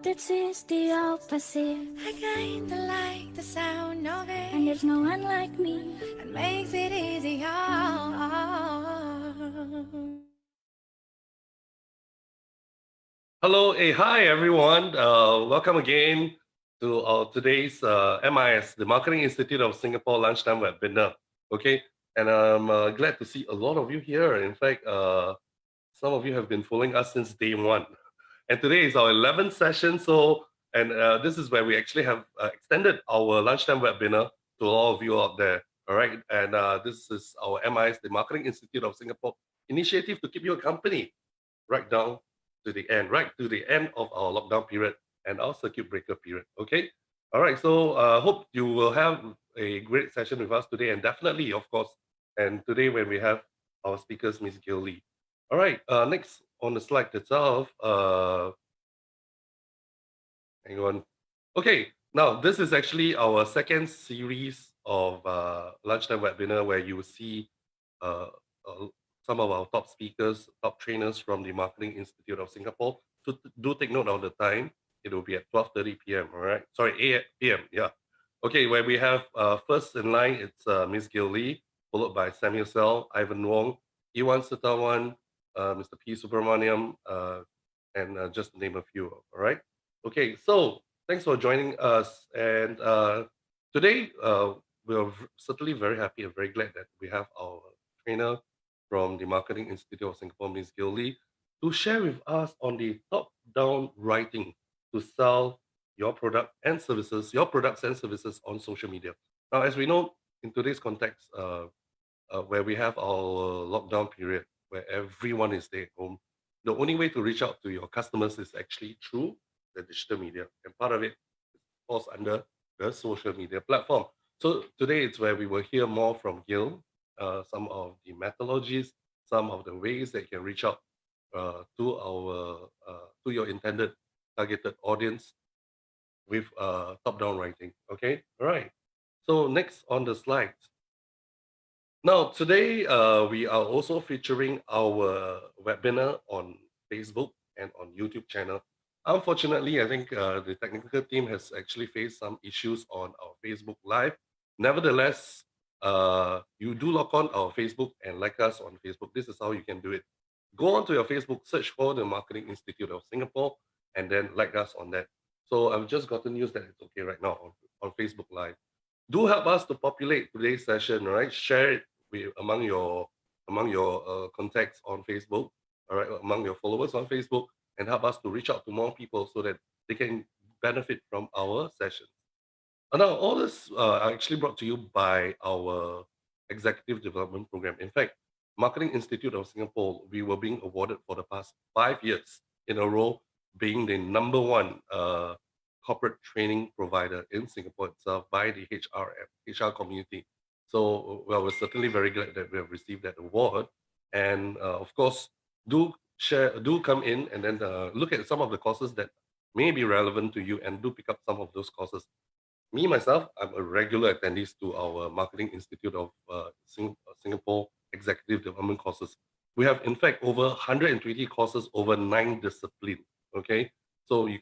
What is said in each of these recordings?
this is the opposite. I kinda like the sound of it, and there's no one like me. It makes it easier. Hello, hi everyone. Welcome again to today's MIS, the Marketing Institute of Singapore Lunchtime webinar. Okay, and I'm glad to see a lot of you here. In fact, some of you have been following us since day one, and today is our 11th session. So, and this is where we actually have extended our lunchtime webinar to all of you out there. All right, and this is our MIS, the Marketing Institute of Singapore initiative to keep you a company right down to the end, right to the end of our lockdown period and our circuit breaker period. Okay. All right. So hope you will have a great session with us today, and definitely, of course, and today when we have our speakers, Ms. Gael Lee. All right. Next on the slide itself, hang on. Okay. Now this is actually our second series of lunchtime webinar where you will see uh, some of our top speakers, top trainers from the Marketing Institute of Singapore. So do take note of the time. It will be at 12:30 p.m. All right. Sorry, 8 p.m. Yeah. Okay. Where we have first in line, it's Ms. Gael Lee, followed by Samuel Sell, Ivan Wong, Iwan Setawan, Mr. P. Subramaniam, and just to name a few. All right. Okay. So thanks for joining us. And today, we're certainly very happy and very glad that we have our trainer from the Marketing Institute of Singapore, Ms. Gael Lee, to share with us on the top-down writing to sell your product and services, your products and services on social media. Now, as we know, in today's context, where we have our lockdown period, where everyone is stay at home, the only way to reach out to your customers is actually through the digital media, and part of it falls under the social media platform. So today it's where we will hear more from Gael, some of the methodologies, some of the ways that you can reach out to your intended targeted audience with top-down writing. Okay, all right. So next on the slides. Now today we are also featuring our webinar on Facebook and on YouTube channel. Unfortunately, I think the technical team has actually faced some issues on our Facebook Live. Nevertheless, you do log on our Facebook and like us on Facebook. This is how you can do it. Go onto your Facebook, search for the Marketing Institute of Singapore, and then like us on that. So I've just gotten news that it's okay right now on Facebook Live. Do help us to populate today's session, right? Share it among your contacts on Facebook, all right, among your followers on Facebook, and help us to reach out to more people so that they can benefit from our sessions. Now, all this are actually brought to you by our executive development program. In fact, Marketing Institute of Singapore, we were being awarded for the past 5 years in a row, being the number one corporate training provider in Singapore itself by the HR community. So, well, we're certainly very glad that we have received that award. And of course, do come in and then look at some of the courses that may be relevant to you, and do pick up some of those courses. Me, myself, I'm a regular attendee to our Marketing Institute of Singapore Executive Development courses. We have, in fact, over 120 courses over 9 disciplines. Okay, so you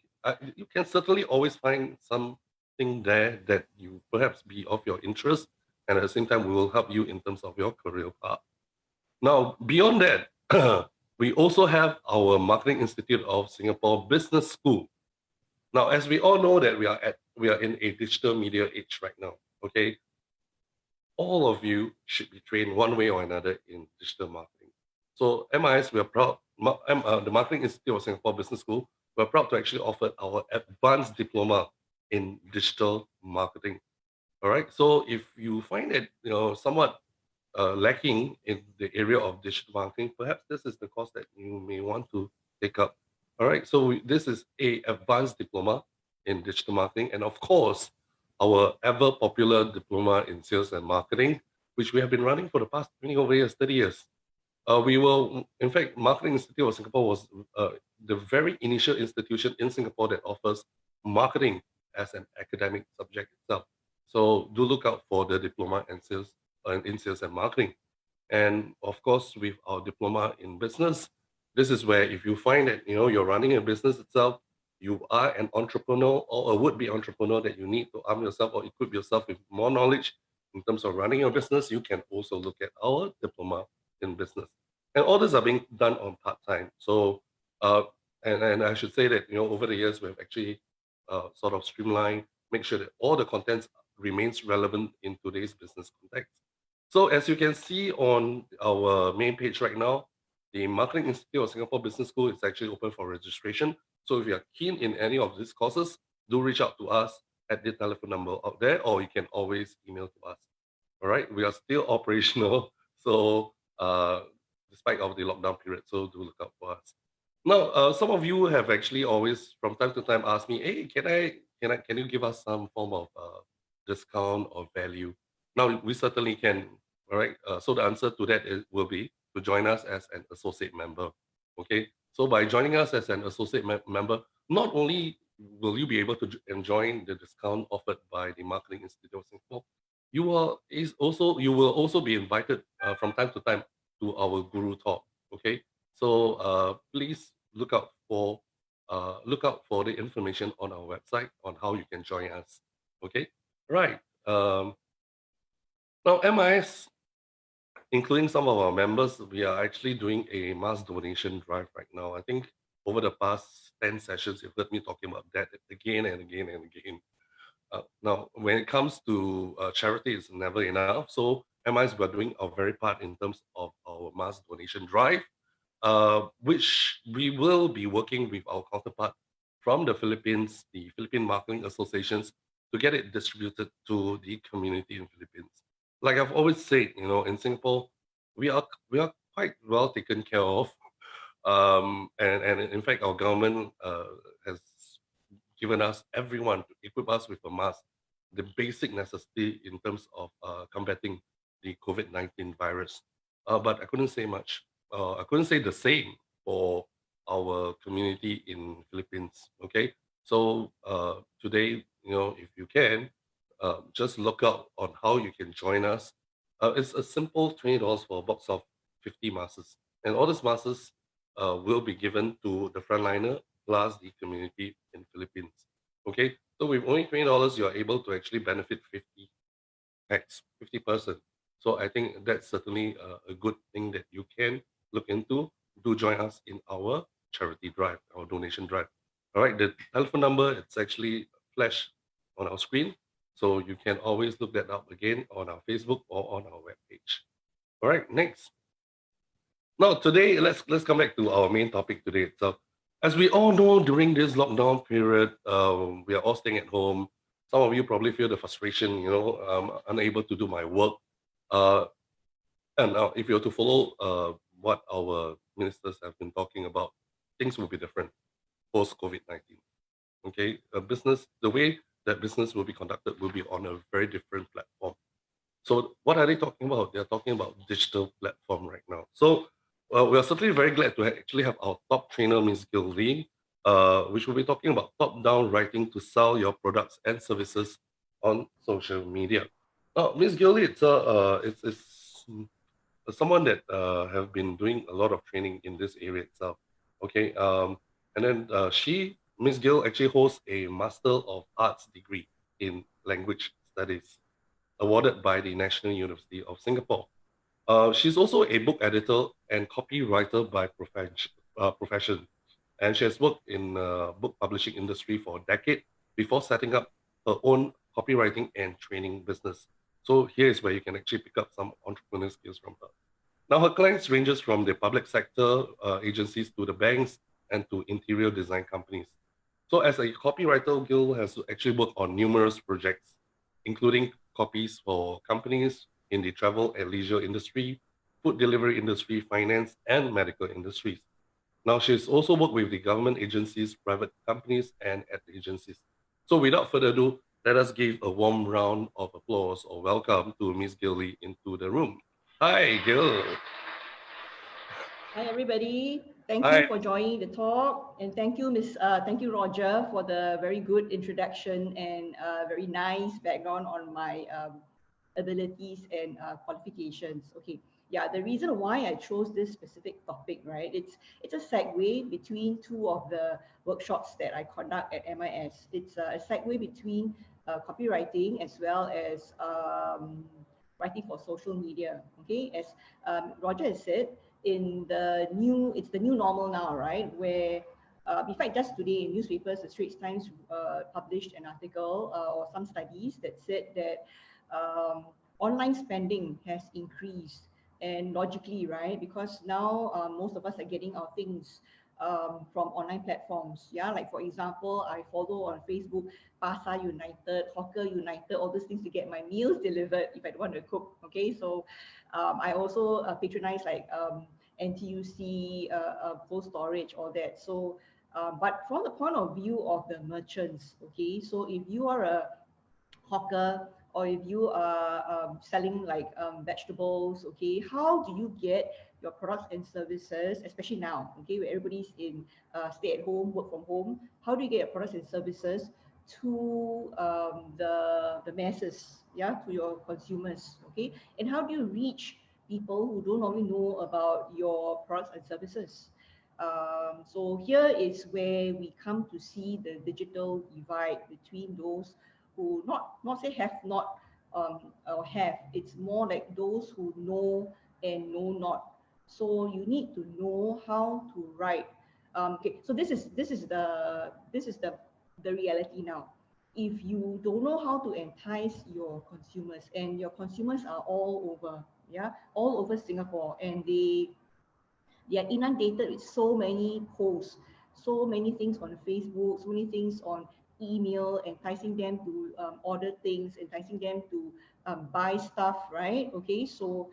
can certainly always find something there that you perhaps be of your interest, and at the same time, we will help you in terms of your career path. Now, beyond that, we also have our Marketing Institute of Singapore Business School. Now, as we all know that we are in a digital media age right now. Okay, all of you should be trained one way or another in digital marketing. So MIS, we are proud, the Marketing Institute of Singapore Business School, we're proud to actually offer our advanced diploma in digital marketing. All right. So if you find it, somewhat lacking in the area of digital marketing, perhaps this is the course that you may want to take up. All right. So this is a advanced diploma in digital marketing, and of course, our ever popular diploma in sales and marketing, which we have been running for the past 20 over years, 30 years. We will, in fact, Marketing Institute of Singapore was the very initial institution in Singapore that offers marketing as an academic subject itself. So do look out for the diploma in sales and marketing. And of course, with our diploma in business, this is where if you find that you're running a business itself, you are an entrepreneur or a would-be entrepreneur that you need to arm yourself or equip yourself with more knowledge in terms of running your business, you can also look at our diploma in business. And all this are being done on part-time. So, and I should say that, over the years, we've actually sort of streamlined, make sure that all the contents remains relevant in today's business context. So as you can see on our main page right now, the Marketing Institute of Singapore Business School is actually open for registration. So if you are keen in any of these courses, do reach out to us at the telephone number out there, or you can always email to us. All right, we are still operational, so despite of the lockdown period, so do look out for us. Now, some of you have actually always, from time to time, asked me, "Hey, can you give us some form of discount or value?" Now, we certainly can. All right. So the answer to that will be to join us as an associate member. Okay. So by joining us as an associate member, not only will you be able to enjoy the discount offered by the Marketing Institute of Singapore, you will also be invited from time to time to our Guru Talk. Okay. So please look out for the information on our website on how you can join us. Okay. Right. Now, MIS, including some of our members, we are actually doing a mass donation drive right now. I think over the past 10 sessions, you've heard me talking about that again and again and again. Now, when it comes to charity, it's never enough. So MIS, we're doing our very part in terms of our mass donation drive, which we will be working with our counterpart from the Philippines, the Philippine Marketing Associations, to get it distributed to the community in Philippines. Like I've always said, in Singapore, we are quite well taken care of, and in fact, our government has given us everyone to equip us with a mask, the basic necessity in terms of combating the COVID-19 virus. But I couldn't say much. I couldn't say the same for our community in Philippines. Okay, so today, if you can, just look out on how you can join us. It's a simple $20 for a box of 50 masks, and all these masks will be given to the frontliner plus the community in Philippines. Okay, so with only $20, you are able to actually benefit 50 packs, 50 person. So I think that's certainly a good thing that you can look into. Do join us in our charity drive, our donation drive. All right, the telephone number, it's actually flashed on our screen. So you can always look that up again on our Facebook or on our webpage. All right, next. Now today, let's come back to our main topic today. So as we all know, during this lockdown period, we are all staying at home. Some of you probably feel the frustration, unable to do my work. And now, if you're to follow what our ministers have been talking about, things will be different post COVID-19. Okay, the way that business will be conducted will be on a very different platform. So what are they talking about? They're talking about digital platform right now. So we are certainly very glad to actually have our top trainer, Ms. Gael Lee, which will be talking about top-down writing to sell your products and services on social media. Now, Ms. Gael Lee, it's someone that have been doing a lot of training in this area itself. Okay, and then Ms. Gael actually holds a Master of Arts degree in Language Studies, awarded by the National University of Singapore. She's also a book editor and copywriter by profession, and she has worked in book publishing industry for a decade before setting up her own copywriting and training business. So here is where you can actually pick up some entrepreneurial skills from her. Now, her clients ranges from the public sector agencies to the banks and to interior design companies. So as a copywriter, Gil has actually worked on numerous projects, including copies for companies in the travel and leisure industry, food delivery industry, finance, and medical industries. Now, she's also worked with the government agencies, private companies, and ad agencies. So without further ado, let us give a warm round of applause or welcome to Ms. Gael Lee into the room. Hi, Gail. Hi, everybody. Thank Hi. you for joining the talk, and thank you, Roger, for the very good introduction and very nice background on my abilities and qualifications. Okay, yeah, the reason why I chose this specific topic, right? It's a segue between two of the workshops that I conduct at MIS. It's a segue between copywriting as well as writing for social media. Okay, as Roger has said, it's the new normal now, right? Where in fact, just today in newspapers, the Straits Times published an article or some studies that said that online spending has increased, and logically, right? Because now most of us are getting our things from online platforms. Yeah, like for example, I follow on Facebook Pasar United, Hawker United, all those things to get my meals delivered if I don't want to cook. Okay, so I also patronize like NTUC, cold storage, all that. So, but from the point of view of the merchants, okay, so if you are a hawker or if you are selling like vegetables, okay, how do you get your products and services, especially now, okay, where everybody's in stay at home, work from home, how do you get your products and services to the masses, yeah, to your consumers, okay, and how do you reach people who don't normally know about your products and services? So here is where we come to see the digital divide between those who not say have not or have. It's more like those who know and know not. So you need to know how to write. Okay, so this is the reality now. If you don't know how to entice your consumers, and your consumers are all over, yeah, all over Singapore, and they are inundated with so many posts, so many things on Facebook, so many things on email, enticing them to order things, enticing them to buy stuff, right? Okay, so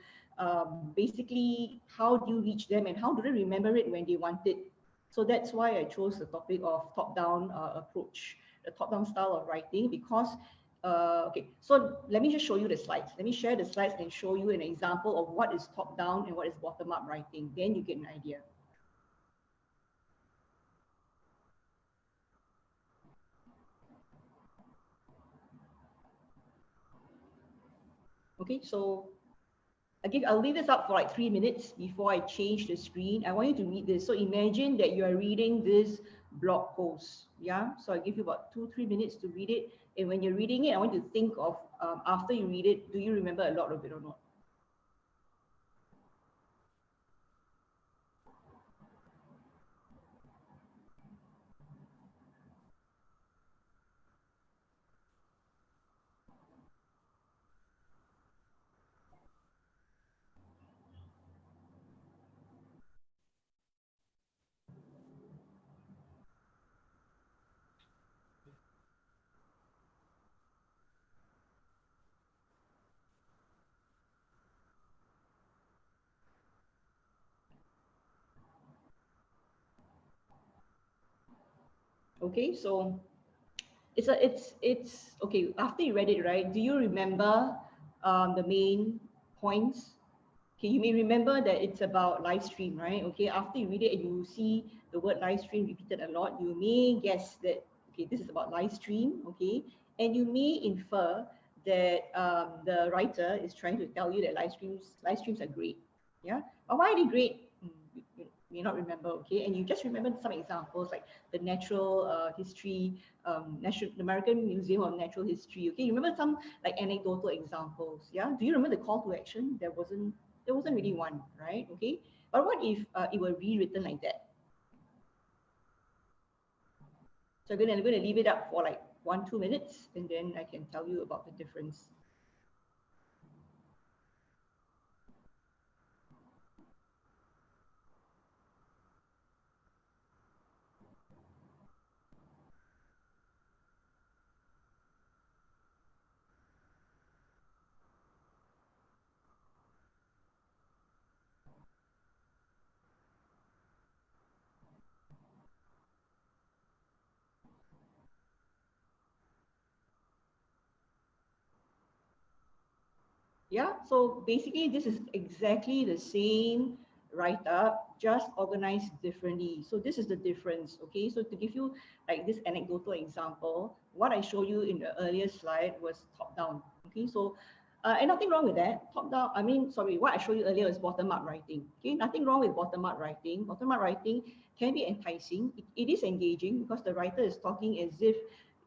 basically, how do you reach them and how do they remember it when they want it? So that's why I chose the topic of top-down approach, the top-down style of writing, because okay, so let me just show you the slides. Let me share the slides and show you an example of what is top-down and what is bottom-up writing. Then you get an idea. Okay, so again, I'll leave this up for like 3 minutes before I change the screen. I want you to read this. So imagine that you are reading this blog post. Yeah, so I give you about 2-3 minutes to read it. And when you're reading it, I want you to think of after you read it, do you remember a lot of it or not? Okay, so it's okay. After you read it, right? Do you remember the main points? Okay, you may remember that it's about live stream, right? Okay, after you read it and you see the word live stream repeated a lot, you may guess that okay, this is about live stream. Okay, and you may infer that the writer is trying to tell you that live streams are great. Yeah, but why are they great? You may not remember. Okay, and you just remember some examples like the natural history, National American Museum of Natural History. Okay, you remember some like anecdotal examples. Yeah, do you remember the call to action? There wasn't really one, right? Okay, but what if it were rewritten like that? So I'm gonna leave it up for like 1-2 minutes, and then I can tell you about the difference. Yeah, so basically this is exactly the same write-up, just organized differently. So this is the difference, okay? So to give you like this anecdotal example, what I showed you in the earlier slide was top-down, okay? So And nothing wrong with that. Top down, I mean, sorry, what I showed you earlier is bottom up writing. Okay, nothing wrong with bottom up writing. Bottom up writing can be enticing. It is engaging because the writer is talking as if,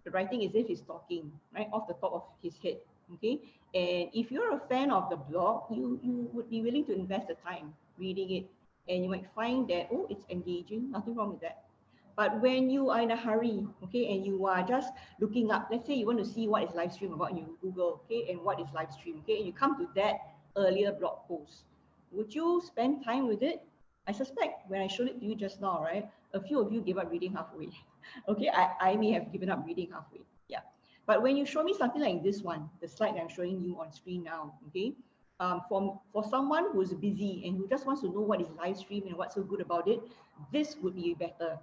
the writing as if he's talking, right, off the top of his head. Okay, and if you're a fan of the blog, you would be willing to invest the time reading it, and you might find that, oh, it's engaging, nothing wrong with that. But when you are in a hurry, okay, and you are just looking up, let's say you want to see what is live stream about, you Google, okay, and what is live stream, okay, and you come to that earlier blog post, would you spend time with it? I suspect when I showed it to you just now, right, a few of you gave up reading halfway. Okay, I may have given up reading halfway, yeah. But when you show me something like this one, the slide that I'm showing you on screen now, okay, for someone who's busy and who just wants to know what is live stream and what's so good about it, this would be better.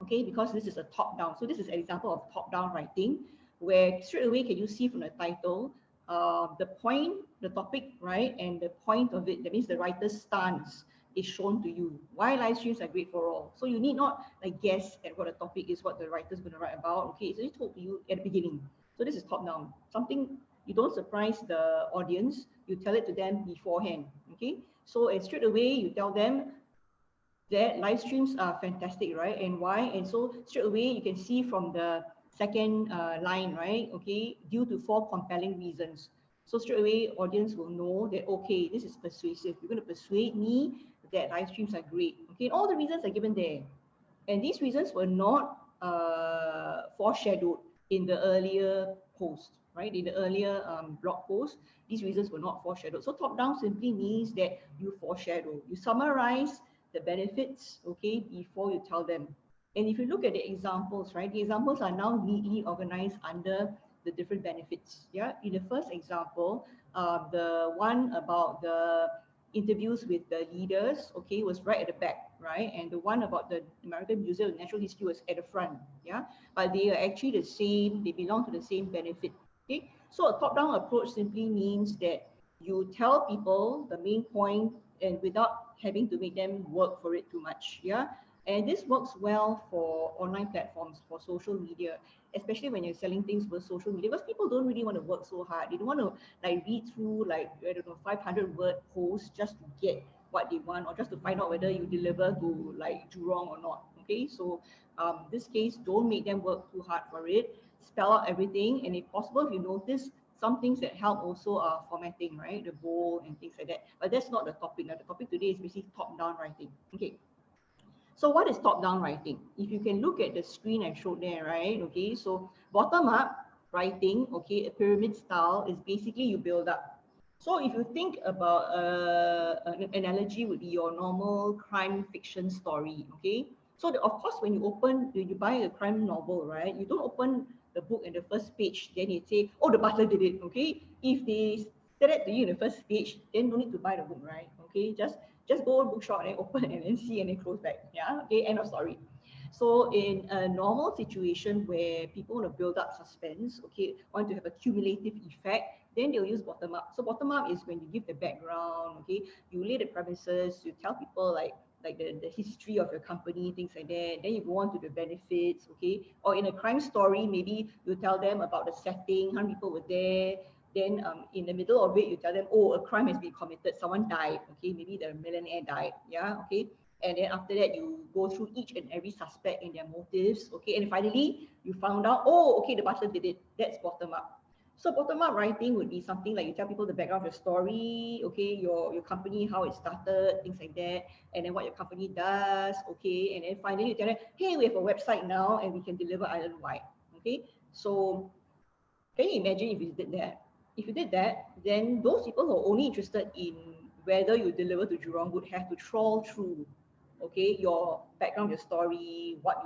Okay, because this is a top down. So this is an example of top down writing, where straight away can you see from the title, the point, the topic, right, and the point of it. That means the writer's stance is shown to you. Why live streams are great for all. So you need not like guess at what the topic is, what the writer's going to write about. Okay, it's already told to you at the beginning. So this is top down. Something you don't surprise the audience. You tell it to them beforehand. Okay, so and straight away you tell them that live streams are fantastic, right? And why? And so straight away you can see from the second line, right? Okay, due to 4 compelling reasons. So straight away audience will know that, okay, this is persuasive. You're going to persuade me that live streams are great. Okay, all the reasons are given there. And these reasons were not foreshadowed in the earlier post, right? In the earlier blog post, these reasons were not foreshadowed. So top down simply means that you foreshadow, you summarize the benefits, okay, before you tell them. And if you look at the examples, right, the examples are now neatly organized under the different benefits. Yeah, in the first example, the one about the interviews with the leaders, okay, was right at the back, right? And the one about the American Museum of Natural History was at the front, yeah? But they are actually the same, they belong to the same benefit, okay? So a top-down approach simply means that you tell people the main point and without having to make them work for it too much, yeah? And this works well for online platforms, for social media, especially when you're selling things for social media, because people don't really want to work so hard. They don't want to like read through like, I don't know, 500-word posts just to get what they want or just to find out whether you deliver to like Jurong or not. Okay, so this case, don't make them work too hard for it. Spell out everything, and if possible, if you notice, some things that help also are formatting, right? The bold and things like that. But that's not the topic. Now, the topic today is basically top-down writing. Okay. So what is top-down writing? If you can look at the screen I showed there, right? Okay, so bottom-up writing, okay, a pyramid style is basically you build up. So if you think about an analogy would be your normal crime fiction story, okay? So of course, when you buy a crime novel, right? You don't open the book in the first page, then you say, oh, the butler did it, okay? If they said that to you in the first page, then no need to buy the book, right? Okay, just go bookshop and open and then see and then close back. Yeah, okay, end of story. So in a normal situation where people want to build up suspense, okay, want to have a cumulative effect, then they'll use bottom up. So bottom up is when you give the background, okay, you lay the premises, you tell people like the history of your company, things like that. Then you go on to the benefits, okay? Or in a crime story, maybe you tell them about the setting, how many people were there. Then in the middle of it, you tell them, oh, a crime has been committed, someone died, okay? Maybe the millionaire died, yeah, okay? And then after that, you go through each and every suspect and their motives, okay? And finally, you found out, oh, okay, the butler did it. That's bottom up. So bottom-up writing would be something like you tell people the background of your story, okay, your company, how it started, things like that, and then what your company does, okay, and then finally you tell them, hey, we have a website now and we can deliver island-wide, okay. So can you imagine if you did that? If you did that, then those people who are only interested in whether you deliver to Jurong would have to trawl through, okay, your background, your story, what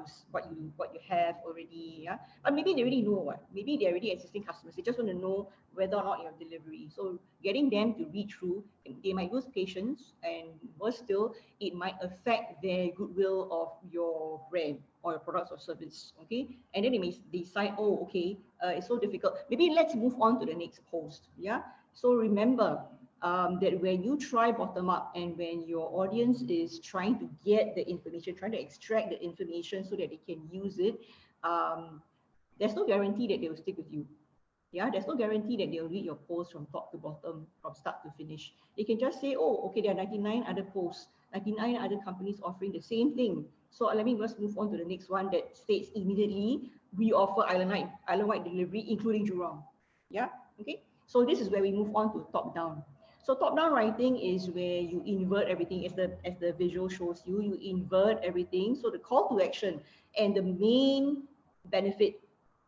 you have already, yeah. But maybe they already know what. Maybe they're already existing customers. They just want to know whether or not you have delivery. So getting them to read through, they might lose patience, and worse still, it might affect their goodwill of your brand or your products or service. Okay, and then they may decide, oh, okay, it's so difficult. Maybe let's move on to the next post. Yeah. So remember, that when you try bottom up and when your audience is trying to get the information, trying to extract the information so that they can use it, there's no guarantee that they will stick with you. Yeah, there's no guarantee that they'll read your post from top to bottom, from start to finish. They can just say, oh, okay, there are 99 other posts, 99 other companies offering the same thing. So let me just move on to the next one that states immediately, we offer island-wide delivery, including Jurong. Yeah, okay. So this is where we move on to top-down. So top-down writing is where you invert everything, as the visual shows you, you invert everything. So the call to action and the main benefit,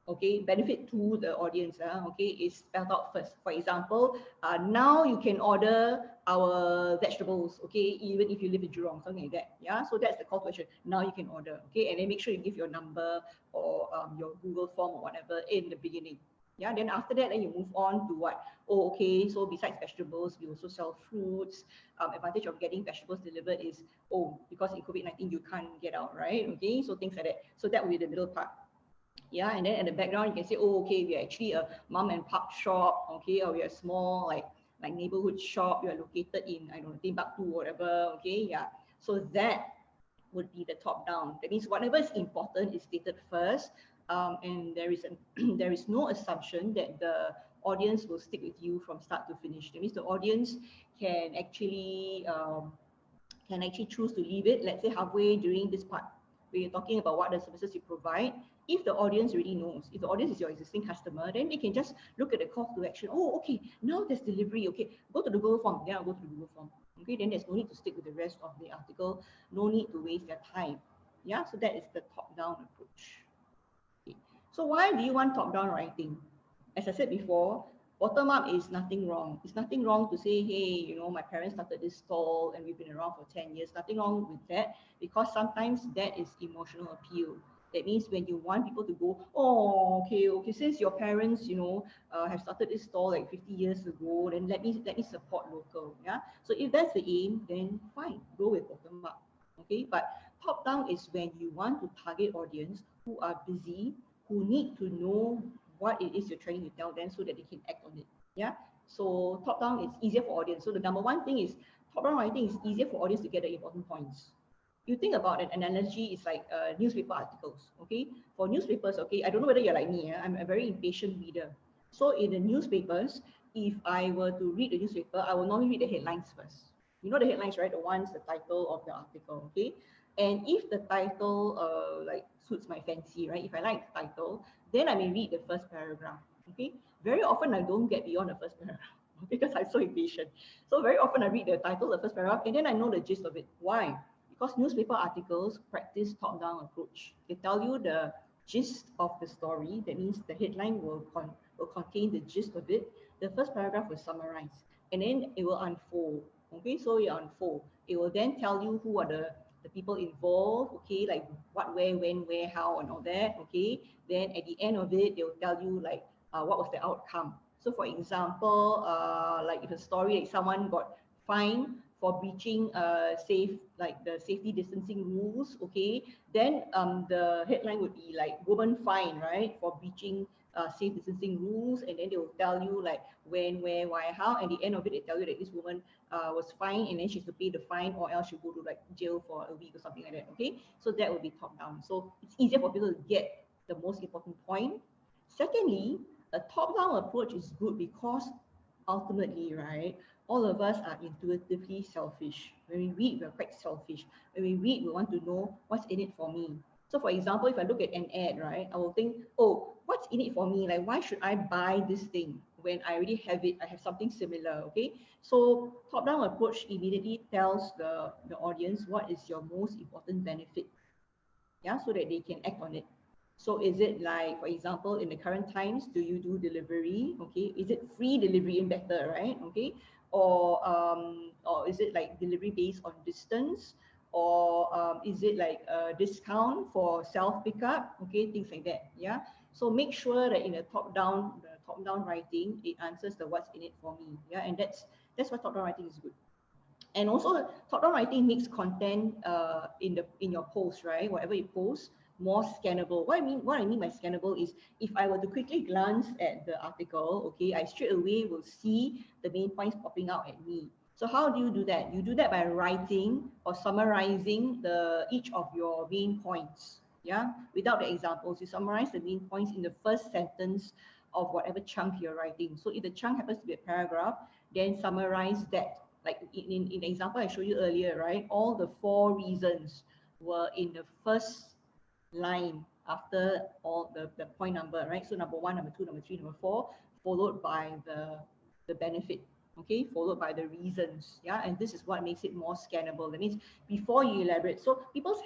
okay, benefit to the audience, okay, is spelled out first. For example, now you can order our vegetables, okay, even if you live in Jurong, something like that. Yeah, so that's the call to action. Now you can order, okay, and then make sure you give your number or your Google form or whatever in the beginning. Yeah, then after that, then you move on to what? Oh, okay, so besides vegetables, we also sell fruits. Advantage of getting vegetables delivered is, oh, because in COVID-19 you can't get out, right? Okay, so things like that. So that will be the middle part. Yeah, and then in the background you can say, oh, okay, we are actually a mom and pop shop, okay, or we are small like neighborhood shop. You are located in, I don't know, Timbuktu, whatever. Okay, yeah. So that would be the top down. That means whatever is important is stated first, and there is there is no assumption that the audience will stick with you from start to finish. That means the audience can actually choose to leave it, let's say halfway during this part, where you're talking about what the services you provide. If the audience already knows, if the audience is your existing customer, then they can just look at the call to action. Oh, okay, now there's delivery. Okay, go to the Google form. Then I'll go to the Google form. Okay, then there's no need to stick with the rest of the article. No need to waste their time. Yeah, so that is the top-down approach. Okay. So why do you want top-down writing? As I said before, bottom up is nothing wrong. It's nothing wrong to say, hey, you know, my parents started this stall and we've been around for 10 years. Nothing wrong with that, because sometimes that is emotional appeal. That means when you want people to go, oh, okay, since your parents, you know, have started this stall like 50 years ago, then let me support local. Yeah. So if that's the aim, then fine, go with bottom up. Okay. But top down is when you want to target audience who are busy, who need to know what it is you're trying to tell them so that they can act on it. Yeah. So top down is easier for audience. So the number one thing is top down writing is easier for audience to get the important points. You think about an analogy, it's like newspaper articles. Okay. For newspapers, okay, I don't know whether you're like me. I'm a very impatient reader. So in the newspapers, if I were to read the newspaper, I will normally read the headlines first. You know the headlines, right? The ones, the title of the article. Okay. And if the title like suits my fancy, right? If I like the title, then I may read the first paragraph. Okay. Very often I don't get beyond the first paragraph because I'm so impatient. So very often I read the title, the first paragraph, and then I know the gist of it. Why? Because newspaper articles practice top-down approach. They tell you the gist of the story. That means the headline will contain the gist of it. The first paragraph will summarize, and then it will unfold. Okay, so it unfold. It will then tell you who are the people involved, okay, like what, where, when, where, how, and all that, okay. Then at the end of it, they'll tell you like what was the outcome. So for example, like if a story like someone got fined for breaching like the safety distancing rules, okay, then the headline would be like woman fined, right, for breaching safe distancing rules, and then they will tell you like when, where, why, how, and at the end of it, they tell you that this woman was fined, and then she has to pay the fine, or else she'll go to like jail for a week or something like that. Okay, so that would be top down. So it's easier for people to get the most important point. Secondly, a top down approach is good because ultimately, right, all of us are intuitively selfish. When we read, we're quite selfish. When we read, we want to know what's in it for me. So for example, if I look at an ad, right, I will think, oh, what's in it for me? Like, why should I buy this thing when I already have it? I have something similar, okay? So top-down approach immediately tells the audience what is your most important benefit, yeah, so that they can act on it. So is it like, for example, in the current times, do you do delivery? Okay, is it free delivery and better, right? Okay, or is it like delivery based on distance, or is it like a discount for self pickup? Okay, things like that. Yeah. So make sure that in the top down writing, it answers the what's in it for me. Yeah, and that's why top down writing is good. And also top-down writing makes content in your post, right? Whatever you post, more scannable. What I mean by scannable is if I were to quickly glance at the article, okay, I straight away will see the main points popping out at me. So how do you do that? You do that by writing or summarizing each of your main points. Yeah, without the examples, you summarize the main points in the first sentence of whatever chunk you're writing. So if the chunk happens to be a paragraph, then summarize that. Like in the example I showed you earlier, right? All the 4 reasons were in the first line after all the point number, right? So number 1, number 2, number 3, number 4, followed by the benefit, okay, followed by the reasons, yeah, and this is what makes it more scannable. That means before you elaborate, so people's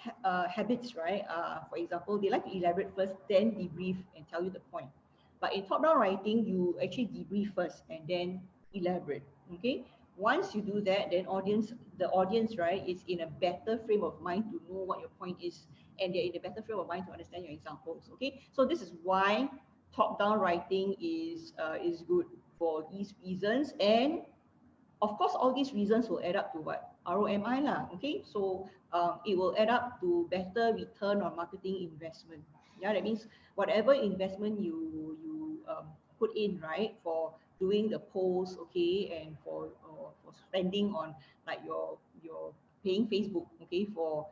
habits, right? For example, they like to elaborate first, then debrief and tell you the point. But in top-down writing, you actually debrief first and then elaborate, okay? Once you do that, then the audience, right, is in a better frame of mind to know what your point is, and they're in a better frame of mind to understand your examples, okay? So this is why top-down writing is good for these reasons. And of course, all these reasons will add up to what? ROMI lah, okay? So it will add up to better return on marketing investment. Yeah, that means whatever investment you put in, right, for doing the post, okay, and for spending on like your paying Facebook, okay, for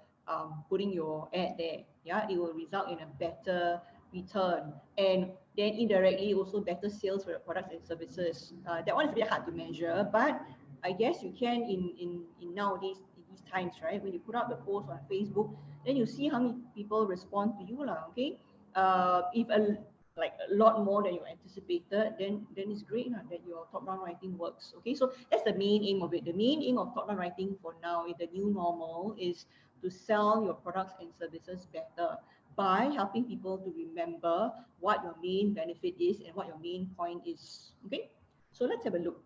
putting your ad there, yeah, it will result in a better return, and then indirectly also better sales for your products and services. That one is a bit hard to measure, but I guess you can in nowadays, in these times, right? When you put out the post on Facebook, then you see how many people respond to you lah. Okay, if a lot more than you anticipated, then it's great lah, that your top-down writing works. Okay, so that's the main aim of it. The main aim of top-down writing for now in the new normal is to sell your products and services better by helping people to remember what your main benefit is and what your main point is. Okay, so let's have a look.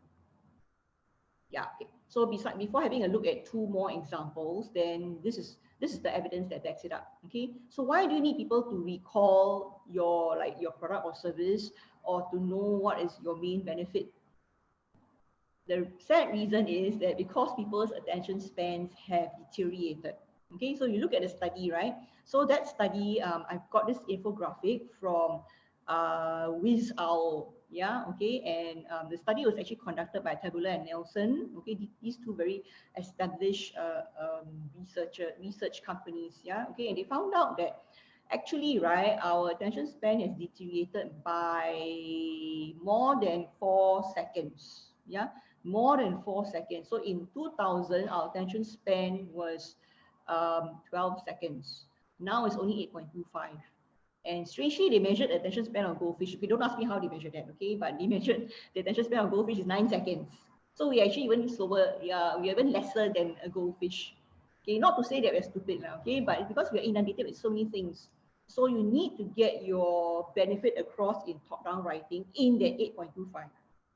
Yeah, okay. So before having a look at 2 more examples, then this is the evidence that backs it up. Okay, so why do you need people to recall your product or service, or to know what is your main benefit? The sad reason is that because people's attention spans have deteriorated. Okay, so you look at the study, right? So that study, I've got this infographic from WizOwl, yeah, okay, and the study was actually conducted by Tabula and Nelson, okay, these 2 very established research companies, yeah, okay, and they found out that actually, right, our attention span has deteriorated by more than 4 seconds, yeah, more than 4 seconds. So in 2000, our attention span was 12 seconds. Now it's only 8.25. And strangely, they measured the attention span of goldfish. Okay, don't ask me how they measured that, okay? But they measured the attention span of goldfish is 9 seconds. So we actually even slower, yeah, we are even lesser than a goldfish. Okay, not to say that we're stupid now, okay? But because we're inundated with so many things. So you need to get your benefit across in top-down writing in that 8.25.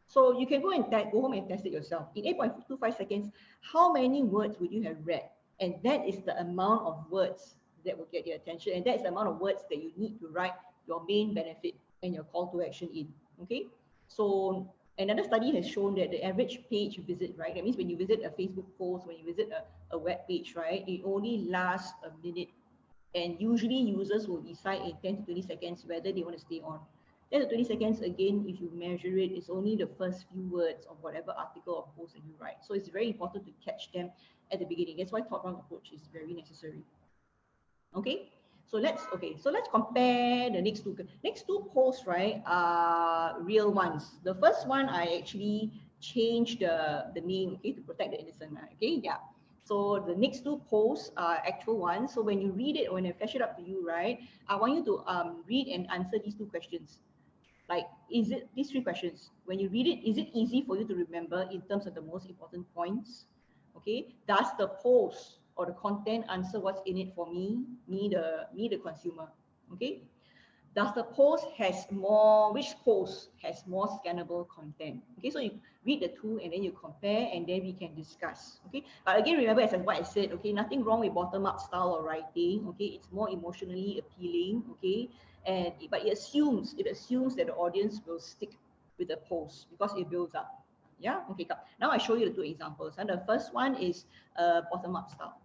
So you can go home and test it yourself. In 8.25 seconds, how many words would you have read? And that is the amount of words that will get your attention, and that's the amount of words that you need to write your main benefit and your call to action in. Okay, so another study has shown that the average page visit, right, that means when you visit a Facebook post, when you visit a web page, right, it only lasts a minute, and usually users will decide in 10 to 20 seconds whether they want to stay on. 10 to 20 seconds, again, if you measure it, it's only the first few words of whatever article or post that you write. So it's very important to catch them at the beginning. That's why top-down approach is very necessary. Okay, so let's compare the next two posts, right, are real ones. The first one, I actually changed the name, okay, to protect the innocent, okay, yeah. So the next 2 posts are actual ones. So when you read it, when I flash it up to you, right, I want you to read and answer these 2 questions. Like, is it these 3 questions? When you read it, is it easy for you to remember in terms of the most important points? Okay, does the post or the content answer what's in it for me the consumer? Okay, does the post has more, which post has more scannable content? Okay, so you read the 2 and then you compare, and then we can discuss. Okay, but again, remember, as what I said, okay, nothing wrong with bottom-up style of writing. Okay, it's more emotionally appealing. Okay, but it assumes that the audience will stick with the post because it builds up. Yeah, okay, now I show you the 2 examples, and the first one is bottom-up style.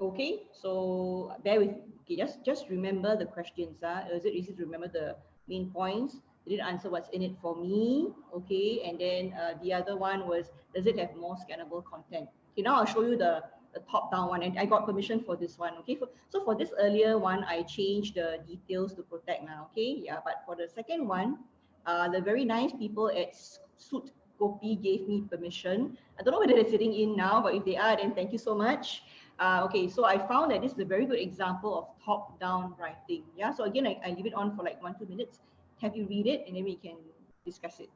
Okay, so bear with. Okay, just remember the questions. Is it easy to remember the main points? Did it answer what's in it for me? Okay, and then the other one was, does it have more scannable content? Okay, now I'll show you the top down one, and I got permission for this one. Okay, so for this earlier one, I changed the details to protect now. Okay, yeah, but for the second one, the very nice people at Suit Kopi gave me permission. I don't know whether they're sitting in now, but if they are, then thank you so much. Okay, so I found that this is a very good example of top-down writing. Yeah, so again, I leave it on for like 1-2 minutes. Have you read it, and then we can discuss it.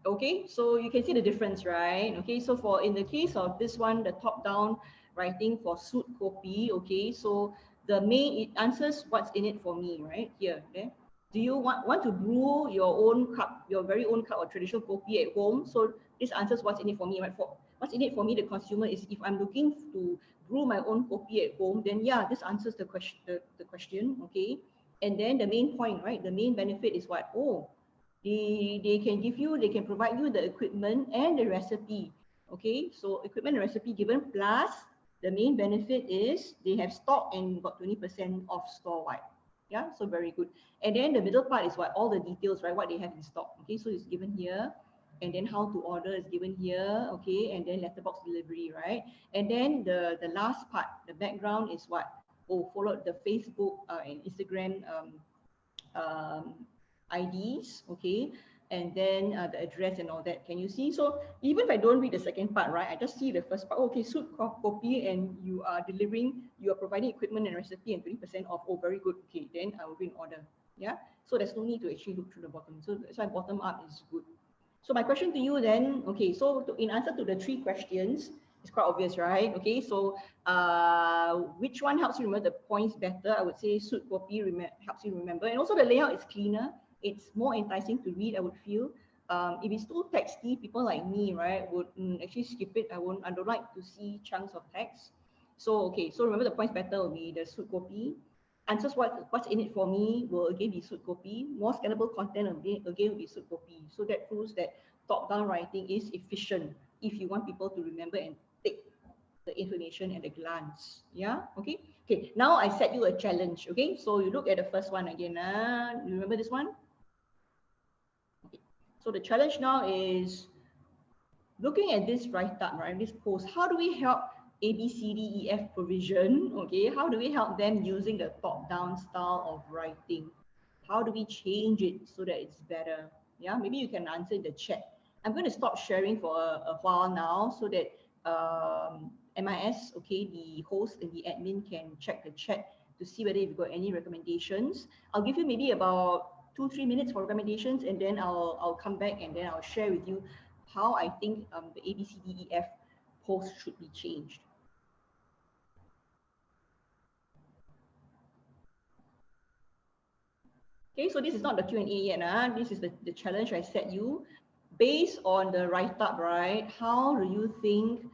Okay, so you can see the difference, right? Okay, so for in the case of this one, the top-down writing for Suit Kopi, okay, so the main, it answers what's in it for me, right? Here, there. Do you want to brew your own cup, your very own cup of traditional kopi at home? So this answers what's in it for me, right? For what's in it for me, the consumer, is if I'm looking to brew my own kopi at home, then yeah, this answers the question, the question, okay? And then the main point, right? The main benefit is what? Oh, they can give you, they can provide you the equipment and the recipe. Okay, so equipment and recipe given, plus the main benefit is they have stock and got 20% off store wide. Yeah, so very good. And then the middle part is what? All the details, right? What they have in stock. Okay, so it's given here, and then how to order is given here. Okay, and then letterbox delivery, right? And then the last part, the background is what? Oh, follow the Facebook and Instagram um, IDs, okay, and then the address and all that. Can you see? So even if I don't read the second part, right, I just see the first part. Okay, Suit Kopi, and you are delivering, you are providing equipment and recipe and 20% off. Oh, very good. Okay, then I will be in order. Yeah, so there's no need to actually look through the bottom. So that's why bottom up is good. So my question to you then, okay, so in answer to the 3 questions, it's quite obvious, right? Okay, so which one helps you remember the points better? I would say Suit Kopi helps you remember, and also the layout is cleaner. It's more enticing to read, I would feel. If it's too texty, people like me, right, would actually skip it. I don't like to see chunks of text. So okay, so remember the points better will be the Suit Kopi. Answers what's in it for me will again be Suit Kopi. More scannable content again will be Suit Kopi. So that proves that top-down writing is efficient if you want people to remember and take the information at a glance. Yeah, okay. Okay, now I set you a challenge. Okay, so you look at the first one again. You remember this one? Okay. So the challenge now is looking at this write-up, right, this post, how do we help A, B, C, D, E, F provision? Okay, how do we help them using the top-down style of writing? How do we change it so that it's better? Yeah, maybe you can answer in the chat. I'm going to stop sharing for a while now so that MIS, okay, the host and the admin can check the chat to see whether you've got any recommendations. I'll give you maybe about 2-3 minutes for recommendations, and then I'll come back and then I'll share with you how I think the ABCDEF post should be changed. Okay, so this is not the Q&A yet. This is the challenge I set you. Based on the write-up, right, how do you think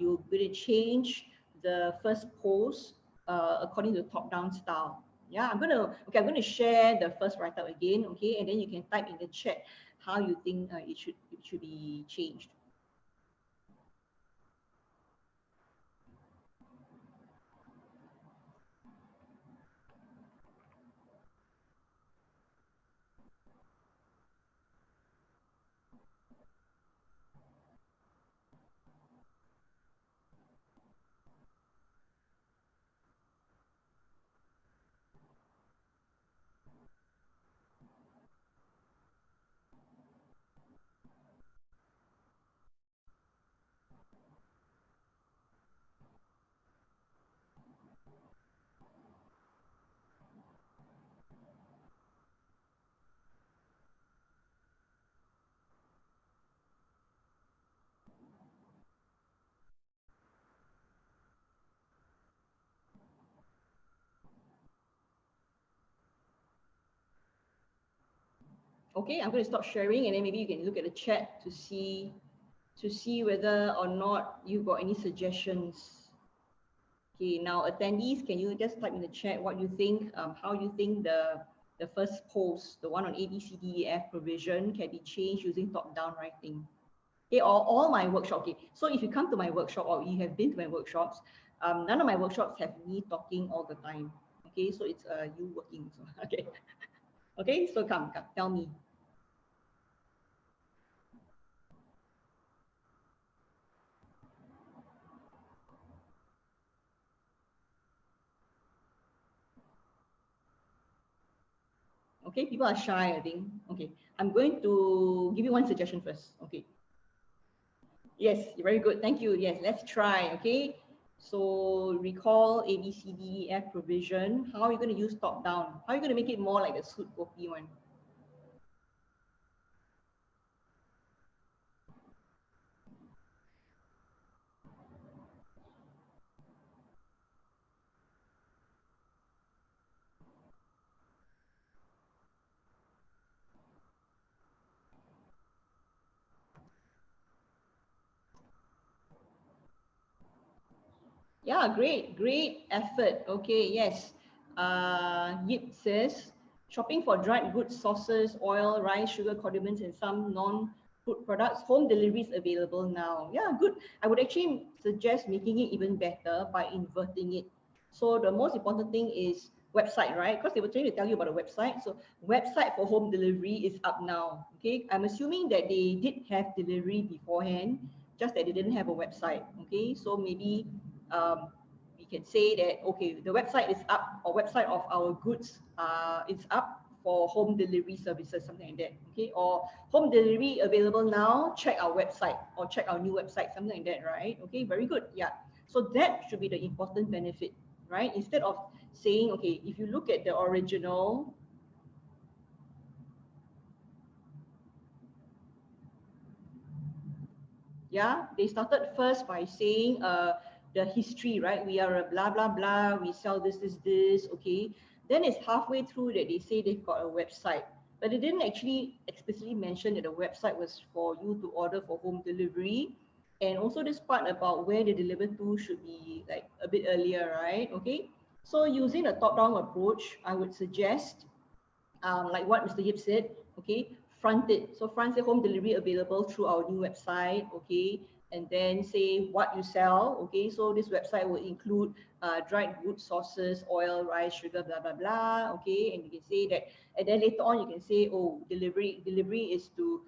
you're going to change the first post according to top-down style? Yeah, I'm going to share the first write-up again, okay, and then you can type in the chat how you think it should be changed. Okay, I'm going to stop sharing, and then maybe you can look at the chat to see whether or not you've got any suggestions. Okay, now attendees, can you just type in the chat what you think, how you think the first post, the one on ABCDEF provision, can be changed using top-down writing? Okay, or all my workshop. Okay, so if you come to my workshop or you have been to my workshops, none of my workshops have me talking all the time. Okay, so it's you working. So, okay, okay, so come, tell me. Okay, people are shy, I think. Okay, I'm going to give you one suggestion first. Okay. Yes, very good. Thank you. Yes, let's try. Okay. So recall ABCDEF provision. How are you going to use top down? How are you going to make it more like the suit copy one? Yeah, great effort. Okay, yes. Yip says, shopping for dried goods, sauces, oil, rice, sugar, condiments, and some non-food products. Home delivery is available now. Yeah, good. I would actually suggest making it even better by inverting it. So the most important thing is website, right? Because they were trying to tell you about a website. So website for home delivery is up now. Okay, I'm assuming that they did have delivery beforehand, just that they didn't have a website. Okay, so maybe we can say that, okay, the website is up, or website of our goods is up for home delivery services, something like that. Okay, or home delivery available now, check our website, or check our new website, something like that, right? Okay, very good. Yeah, so that should be the important benefit, right? Instead of saying, okay, if you look at the original, yeah, they started first by saying the history, right? We are a blah blah blah, we sell this, okay. Then it's halfway through that they say they've got a website, but they didn't actually explicitly mention that the website was for you to order for home delivery. And also this part about where they deliver to should be like a bit earlier, right? Okay, so using a top-down approach, I would suggest, like what Mr. Yip said, okay, front it. So front say home delivery available through our new website, okay, and then say what you sell, okay. So this website will include dried goods, sauces, oil, rice, sugar, blah blah blah, okay. And you can say that, and then later on you can say, oh, delivery is to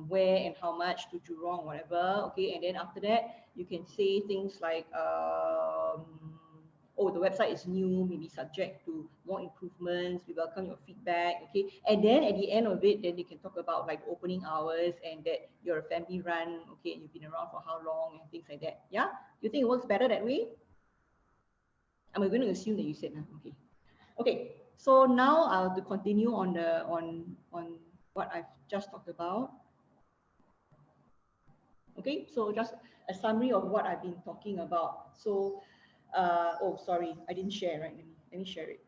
where and how much, to Jurong, whatever, okay. And then after that you can say things like oh, the website is new, maybe subject to more improvements, we welcome your feedback, okay. And then at the end of it, then they can talk about like opening hours, and that you're a family run, okay, and you've been around for how long, and things like that. Yeah, you think it works better that way? I'm going to assume that you said okay. Okay, so now I'll to continue on the on what I've just talked about. Okay, so just a summary of what I've been talking about. So oh, sorry, I didn't share, right? Let me share it.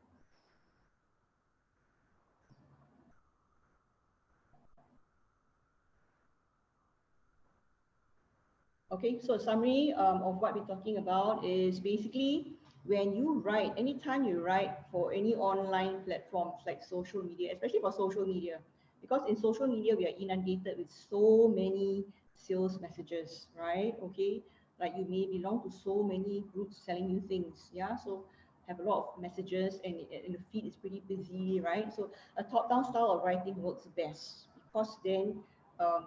Okay, so a summary of what we're talking about is basically when you write, anytime you write for any online platforms like social media, especially for social media, because in social media we are inundated with so many sales messages, right? Okay, like you may belong to so many groups selling you things, yeah. So have a lot of messages, and the feed is pretty busy, right? So a top-down style of writing works best, because then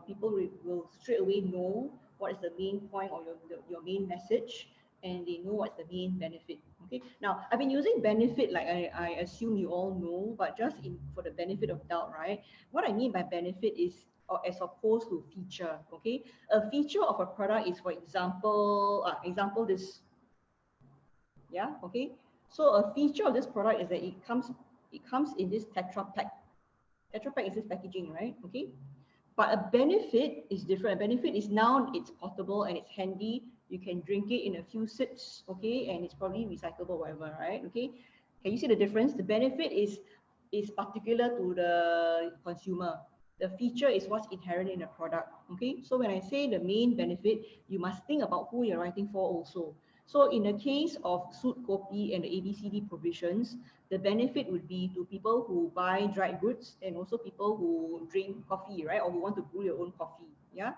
people will straight away know what is the main point, or your main message, and they know what's the main benefit. Okay, now I've been using benefit like I assume you all know, but just in for the benefit of doubt, right? What I mean by benefit is as opposed to feature. Okay, a feature of a product is, for example, this, yeah. Okay, so a feature of this product is that it comes in this tetra pack. Tetra pack is this packaging, right? Okay, but a benefit is different. A benefit is now it's portable and it's handy. You can drink it in a few sips, okay, and it's probably recyclable, whatever, right? Okay. Can you see the difference? The benefit is particular to the consumer. The feature is what's inherent in the product. Okay, so when I say the main benefit, you must think about who you're writing for also. So in the case of suit copy and the ABCD provisions, the benefit would be to people who buy dried goods and also people who drink coffee, right? Or who want to brew your own coffee. Yeah.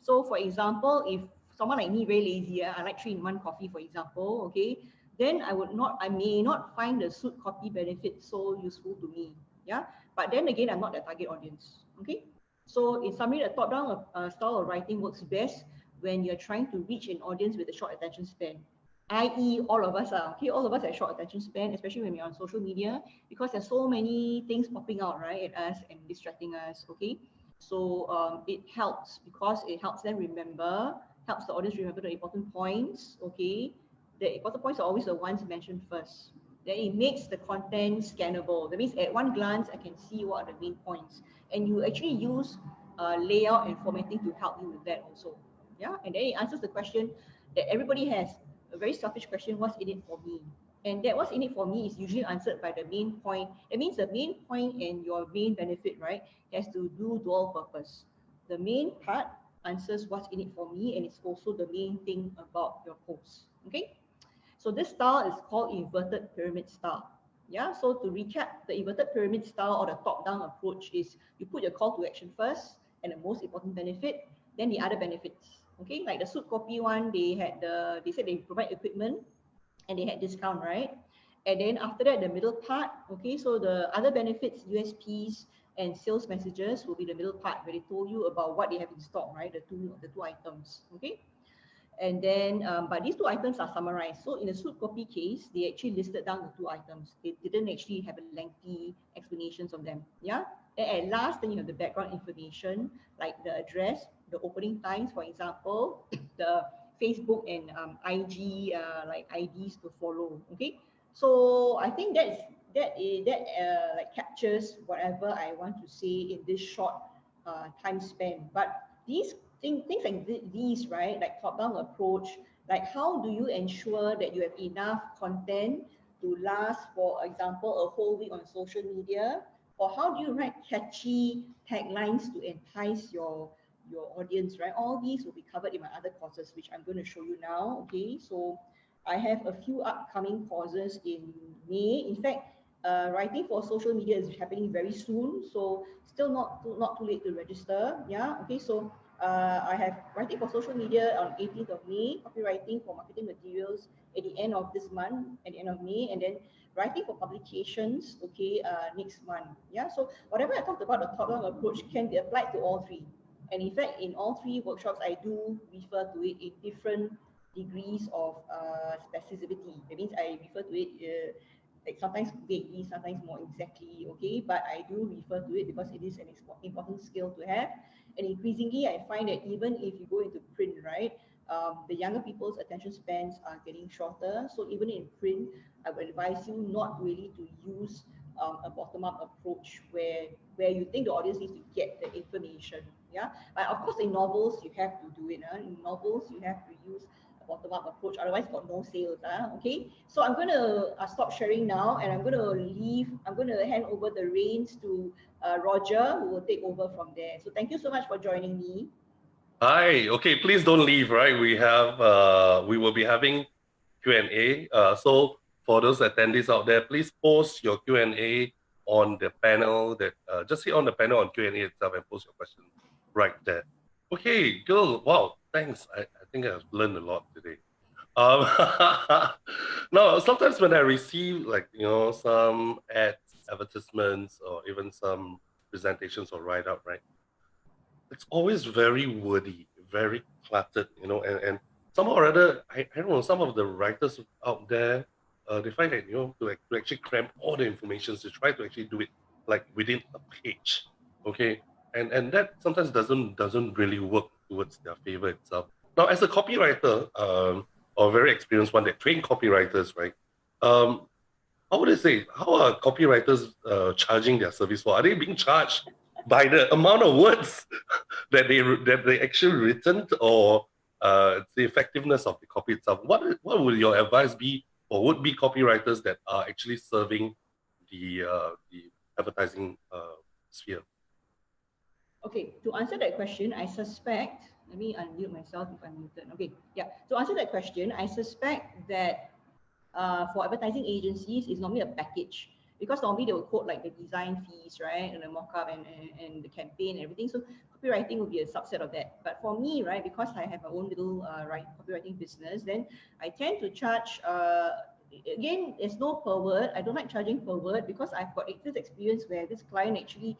So for example, if someone like me very lazy, I like 3-in-1 coffee, for example, okay, then I may not find the suit copy benefit so useful to me. Yeah. But then again, I'm not the target audience. Okay. So in summary, the top-down style of writing works best when you're trying to reach an audience with a short attention span, i.e. all of us are, okay, all of us have short attention span, especially when we're on social media, because there's so many things popping out, right, at us and distracting us, okay? So it helps because it helps them remember, helps the audience remember the important points, okay? The important points are always the ones mentioned first. Then it makes the content scannable. That means at one glance, I can see what are the main points. And you actually use layout and formatting to help you with that also. Yeah, and then it answers the question that everybody has, a very selfish question: what's in it for me? And that what's in it for me is usually answered by the main point. That means the main point and your main benefit, right, has to do dual purpose. The main part answers what's in it for me, and it's also the main thing about your post. Okay. So this style is called inverted pyramid style. Yeah, so to recap, the inverted pyramid style or the top-down approach is you put your call to action first and the most important benefit, then the other benefits. Okay, like the suit copy one, they said they provide equipment and they had discount, right? And then after that, the middle part, okay, so the other benefits, USPs and sales messages will be the middle part where they told you about what they have in stock, right? The two items, okay? And then, but these two items are summarized. So in the suit copy case, they actually listed down the two items. They didn't actually have a lengthy explanations of them. Yeah. And at last, then you have the background information, like the address, the opening times, for example, the Facebook and IG like IDs to follow. Okay. So I think that like captures whatever I want to say in this short time span. But things like these, right, like top-down approach, like how do you ensure that you have enough content to last, for example, a whole week on social media? Or how do you write catchy taglines to entice your audience, right? All these will be covered in my other courses, which I'm going to show you now. Okay, so I have a few upcoming courses in May. In fact, writing for social media is happening very soon, so still not too late to register. Yeah, okay, so I have writing for social media on 18th of May, copywriting for marketing materials at the end of this month, at the end of May, and then writing for publications, okay, next month. Yeah, so whatever I talked about, the top-down approach can be applied to all three. And in fact, in all three workshops, I do refer to it in different degrees of specificity. That means I refer to it like sometimes vaguely, sometimes more exactly, okay? But I do refer to it because it is an important skill to have. And increasingly, I find that even if you go into print, right, the younger people's attention spans are getting shorter. So even in print, I would advise you not really to use a bottom-up approach where you think the audience needs to get the information. Yeah, but of course in novels you have to do it. In novels you have to use a bottom-up approach, otherwise got no sales. Okay, so I'm going to stop sharing now, and I'm going to hand over the reins to Roger, who will take over from there. So thank you so much for joining me. Hi. Okay, please don't leave. Right, we will be having Q&A. So for those attendees out there, please post your Q&A on the panel. That just hit on the panel on Q&A itself and post your question right there. Okay, Gael. Wow, thanks. I think I've learned a lot today. Um, no, sometimes when I receive some ads, advertisements, or even some presentations or write up, right? It's always very wordy, very cluttered, and somehow or other, I don't know, some of the writers out there, they find that, to actually cram all the information, to try to actually do it like within a page, okay? And that sometimes doesn't really work towards their favor itself. Now, as a copywriter, or very experienced one that train copywriters, right? How would I say, how are copywriters charging their service for? Are they being charged by the amount of words that they actually written, or the effectiveness of the copy itself? What would your advice be, or would be copywriters that are actually serving the advertising sphere? Okay, to answer that question, I suspect, let me unmute myself if I'm muted. Okay, yeah. To answer that question, I suspect that for advertising agencies, it's normally a package because normally they will quote like the design fees, right, and the mock-up and the campaign and everything. So copywriting will be a subset of that. But for me, right, because I have my own little copywriting business, then I tend to charge. Again, there's no per word. I don't like charging per word because I've got this experience where this client actually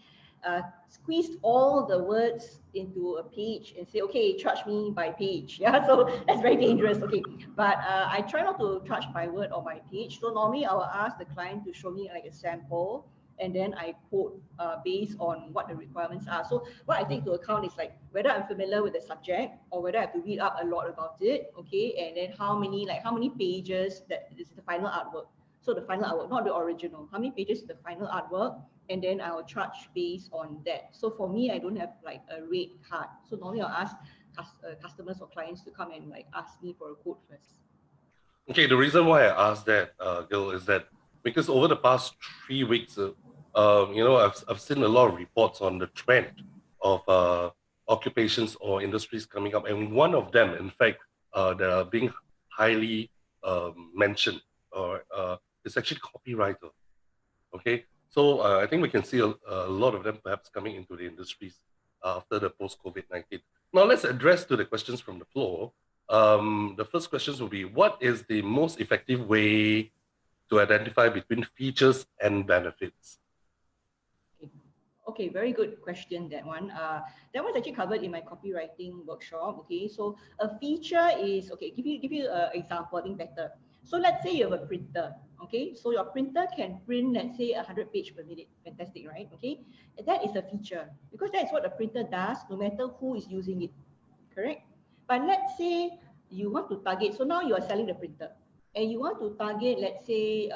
squeezed all the words into a page and say, okay, charge me by page. Yeah, so that's very dangerous. Okay, but I try not to charge by word or by page. So normally I will ask the client to show me like a sample, and then I quote based on what the requirements are. So what I take into account is like whether I'm familiar with the subject or whether I have to read up a lot about it. Okay, and then how many pages that is the final artwork. So the final artwork, not the original. How many pages is the final artwork? And then I'll charge based on that. So for me, I don't have like a rate card. So normally I'll ask customers or clients to come and like ask me for a quote first. Okay, the reason why I asked that, Gil, is that because over the past 3 weeks, I've seen a lot of reports on the trend of occupations or industries coming up, and one of them, in fact, that are being highly mentioned, or is actually copywriter. Okay, so I think we can see a lot of them perhaps coming into the industries after the post-COVID-19. Now let's address to the questions from the floor. The first questions will be, what is the most effective way to identify between features and benefits? Okay, very good question, that one. That was actually covered in my copywriting workshop. Okay, so a feature is, okay, give you an example, I think better. So let's say you have a printer. Okay, so your printer can print, let's say, 100 page per minute. Fantastic, right? Okay, and that is a feature because that's what the printer does, no matter who is using it. Correct? But let's say you want to target, so now you are selling the printer and you want to target, let's say,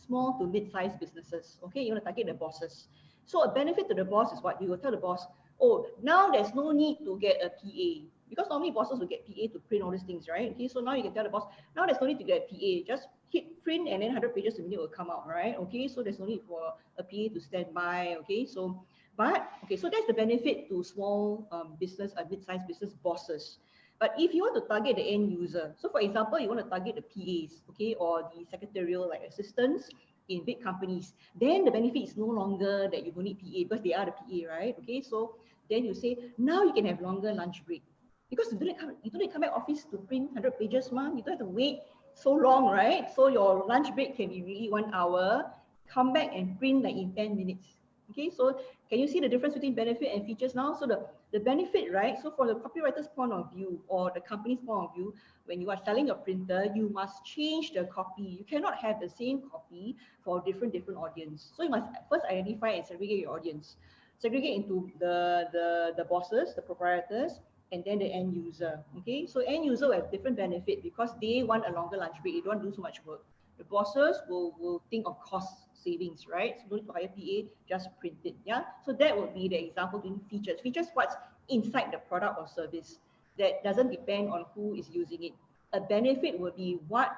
small to mid-sized businesses. Okay, you want to target the bosses. So a benefit to the boss is what? You will tell the boss, oh, now there's no need to get a PA because normally bosses will get PA to print all these things, right? Okay, so now you can tell the boss, now there's no need to get a PA, just hit print and then 100 pages a minute will come out, right? Okay, so there's no need for a PA to stand by. Okay, so but okay, so that's the benefit to small business, mid-sized business bosses. But if you want to target the end user, so for example, you want to target the PAs, okay, or the secretarial like assistants in big companies, then the benefit is no longer that you don't need PA because they are the PA, right? Okay, so then you say now you can have longer lunch break because you don't need to come back office to print 100 pages, ma. You don't have to wait so long, right? So your lunch break can be really 1 hour. Come back and print like in 10 minutes. Okay, so can you see the difference between benefit and features now? So the benefit, right? So from the copywriter's point of view or the company's point of view, when you are selling a printer, you must change the copy. You cannot have the same copy for different audience. So you must first identify and segregate your audience. Segregate into the bosses, the proprietors, and then the end user. Okay, so end user will have different benefit because they want a longer lunch break. They don't want to do so much work. The bosses will think of cost savings, right? So don't need to hire PA, just print it. Yeah. So that would be the example in features. Features what's inside the product or service that doesn't depend on who is using it. A benefit would be what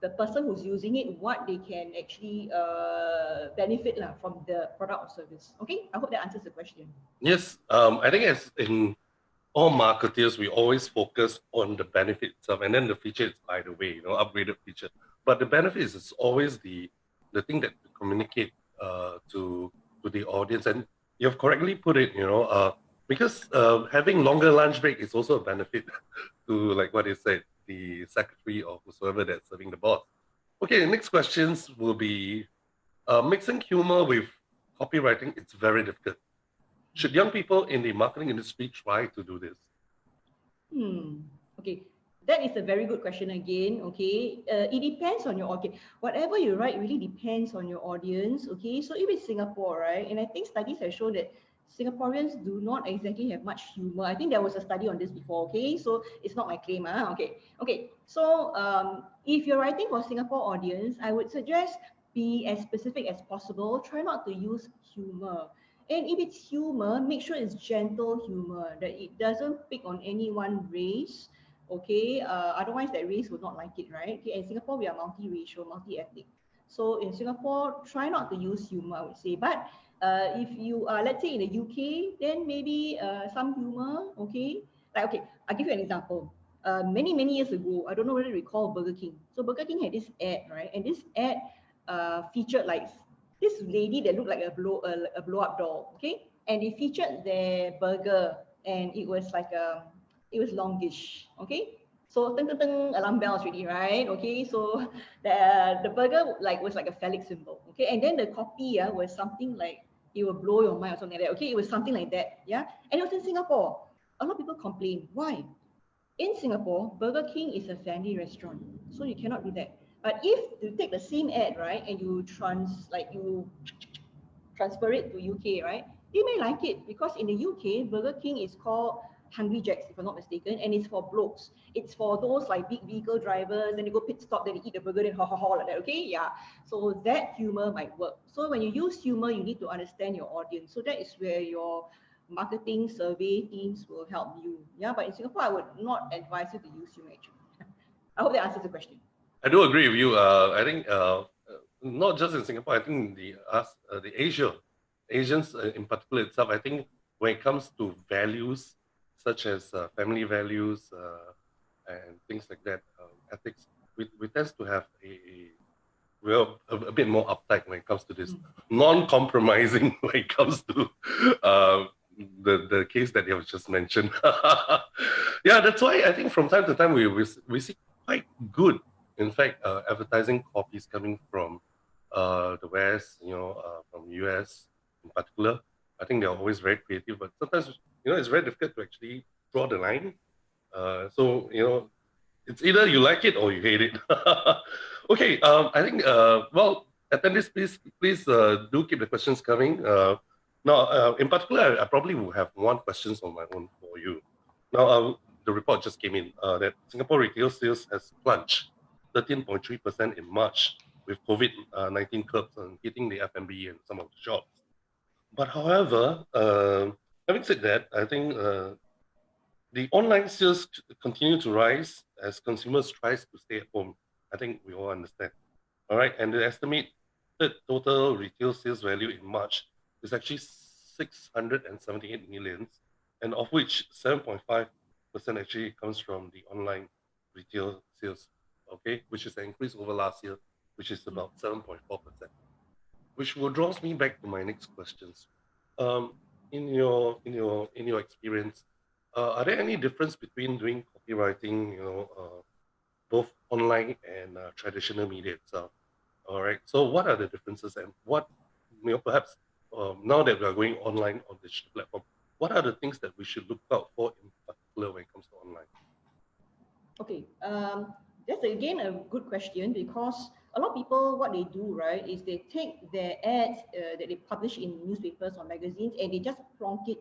the person who's using it, what they can actually benefit from the product or service. Okay, I hope that answers the question. Yes, I think as in all marketers, we always focus on the benefit itself, and then the feature is by the way, upgraded feature. But the benefit is always the thing that we communicate to the audience. And you've correctly put it, because having longer lunch break is also a benefit to, like what you said, the secretary or whosoever that's serving the boss. Okay, the next questions will be mixing humor with copywriting. It's very difficult. Should young people in the marketing industry try to do this? Okay, that is a very good question again. Okay, it depends on your audience. Whatever you write really depends on your audience. Okay, so if it's Singapore, right, and I think studies have shown that Singaporeans do not exactly have much humor. I think there was a study on this before. Okay, so it's not my claim. Okay. So if you're writing for Singapore audience, I would suggest be as specific as possible. Try not to use humor. And if it's humor, make sure it's gentle humor, that it doesn't pick on any one race. Okay, otherwise that race would not like it, right? Okay, in Singapore, we are multiracial, multi-ethnic. So in Singapore, try not to use humor, I would say. But If you are, let's say in the UK, then maybe some humor, okay? Like, okay, I'll give you an example. Many years ago, I don't know whether you recall Burger King. So Burger King had this ad, right? And this ad featured like this lady that looked like a blow up doll, okay? And they featured their burger, and it was like it was longish, okay? So ding, ding, ding, alarm bells already, right? Okay, so the burger was like a phallic symbol, okay? And then the copy was something like it will blow your mind or something like that, okay? It was something like that, yeah? And it was in Singapore. A lot of people complain. Why? In Singapore, Burger King is a family restaurant, so you cannot do that. But if you take the same ad, right, and you transfer it to UK, right, they may like it because in the UK, Burger King is called Hungry Jacks, if I'm not mistaken, and it's for blokes. It's for those like big vehicle drivers, and they go pit stop, then they eat the burger, then ha ha ha like that, okay? Yeah. So that humor might work. So when you use humor, you need to understand your audience. So that is where your marketing survey teams will help you. Yeah, but in Singapore, I would not advise you to use humor actually. I hope that answers the question. I do agree with you. I think not just in Singapore. I think the Asians in particular itself. I think when it comes to values such as family values and things like that, ethics, we tend to have a bit more uptight when it comes to this, non-compromising when it comes to uh, the case that you have just mentioned. Yeah, that's why I think from time to time we see quite good, in fact, advertising copies coming from the West, from US in particular. I think they're always very creative, but sometimes it's very difficult to actually draw the line. So it's either you like it or you hate it. Okay, I think well, attendees, please do keep the questions coming. Now, in particular, I probably will have one question on my own for you. Now, the report just came in that Singapore retail sales has plunged 13.3% in March with COVID-19 curbs hitting the F&B and some of the shops. But however, having said that, I think the online sales continue to rise as consumers tries to stay at home. I think we all understand. All right, and the estimated total retail sales value in March is actually 678 million, and of which 7.5% actually comes from the online retail sales. Okay, which is an increase over last year, which is about 7.4%. Which will draws me back to my next questions. In your experience, are there any difference between doing copywriting, both online and traditional media itself? All right. So, what are the differences, and what perhaps now that we are going online on digital platform, what are the things that we should look out for in particular when it comes to online? Okay, that's again a good question because a lot of people, what they do, right, is they take their ads that they publish in newspapers or magazines and they just plonk it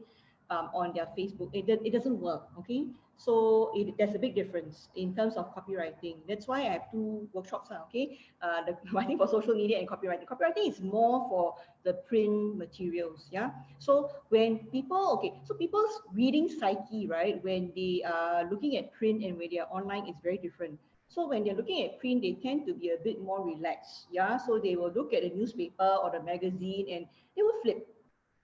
on their Facebook. It doesn't work, okay? So there's a big difference in terms of copywriting. That's why I have two workshops, okay? The writing for social media and copywriting. Copywriting is more for the print materials, yeah? So when people's reading psyche, right, when they are looking at print and when they are online is very different. So when they're looking at print, they tend to be a bit more relaxed, yeah? So they will look at the newspaper or the magazine and they will flip.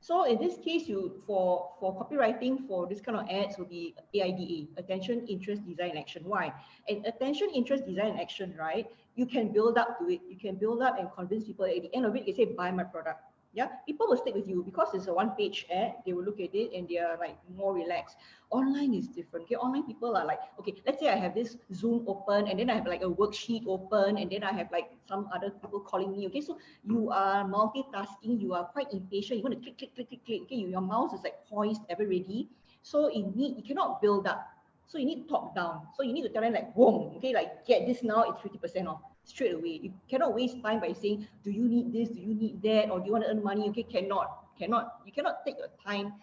So in this case, for copywriting for this kind of ads will be AIDA, attention, interest, desire, and action. Why? And attention, interest, desire, and action, right? You can build up to it. You can build up and convince people at the end of it, they say, buy my product. Yeah, people will stick with you because it's a one-page ad. They will look at it and they are like more relaxed. Online is different. Okay, online people are like, okay, let's say I have this Zoom open and then I have like a worksheet open and then I have like some other people calling me. Okay, so you are multitasking. You are quite impatient. You want to click, click, click, click, click. Okay, your mouse is like poised, ever ready. So you cannot build up. So you need top down. So you need to tell them like, boom, okay, like get this now, it's 50% off straight away. You cannot waste time by saying, do you need this? Do you need that? Or do you want to earn money? Okay, cannot. You cannot take your time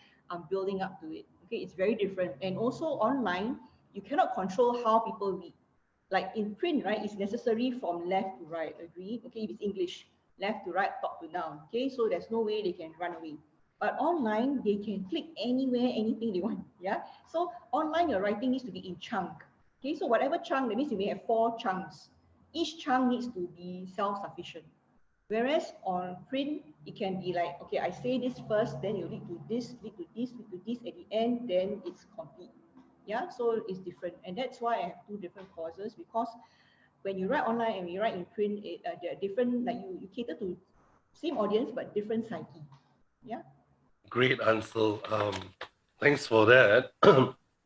building up to it. Okay, it's very different. And also online, you cannot control how people read. Like in print, right, it's necessary from left to right, agree? Okay, if it's English, left to right, top to down. Okay, so there's no way they can run away. But online, they can click anywhere, anything they want. Yeah. So online, your writing needs to be in chunk. Okay. So whatever chunk, that means you may have 4 chunks. Each chunk needs to be self-sufficient. Whereas on print, it can be like, okay, I say this first, then you lead to this, lead to this, lead to this, at the end, then it's complete. Yeah, so it's different. And that's why I have two different courses, because when you write online and you write in print, they're different, like you cater to same audience, but different psyche. Yeah. Great answer. Thanks for that.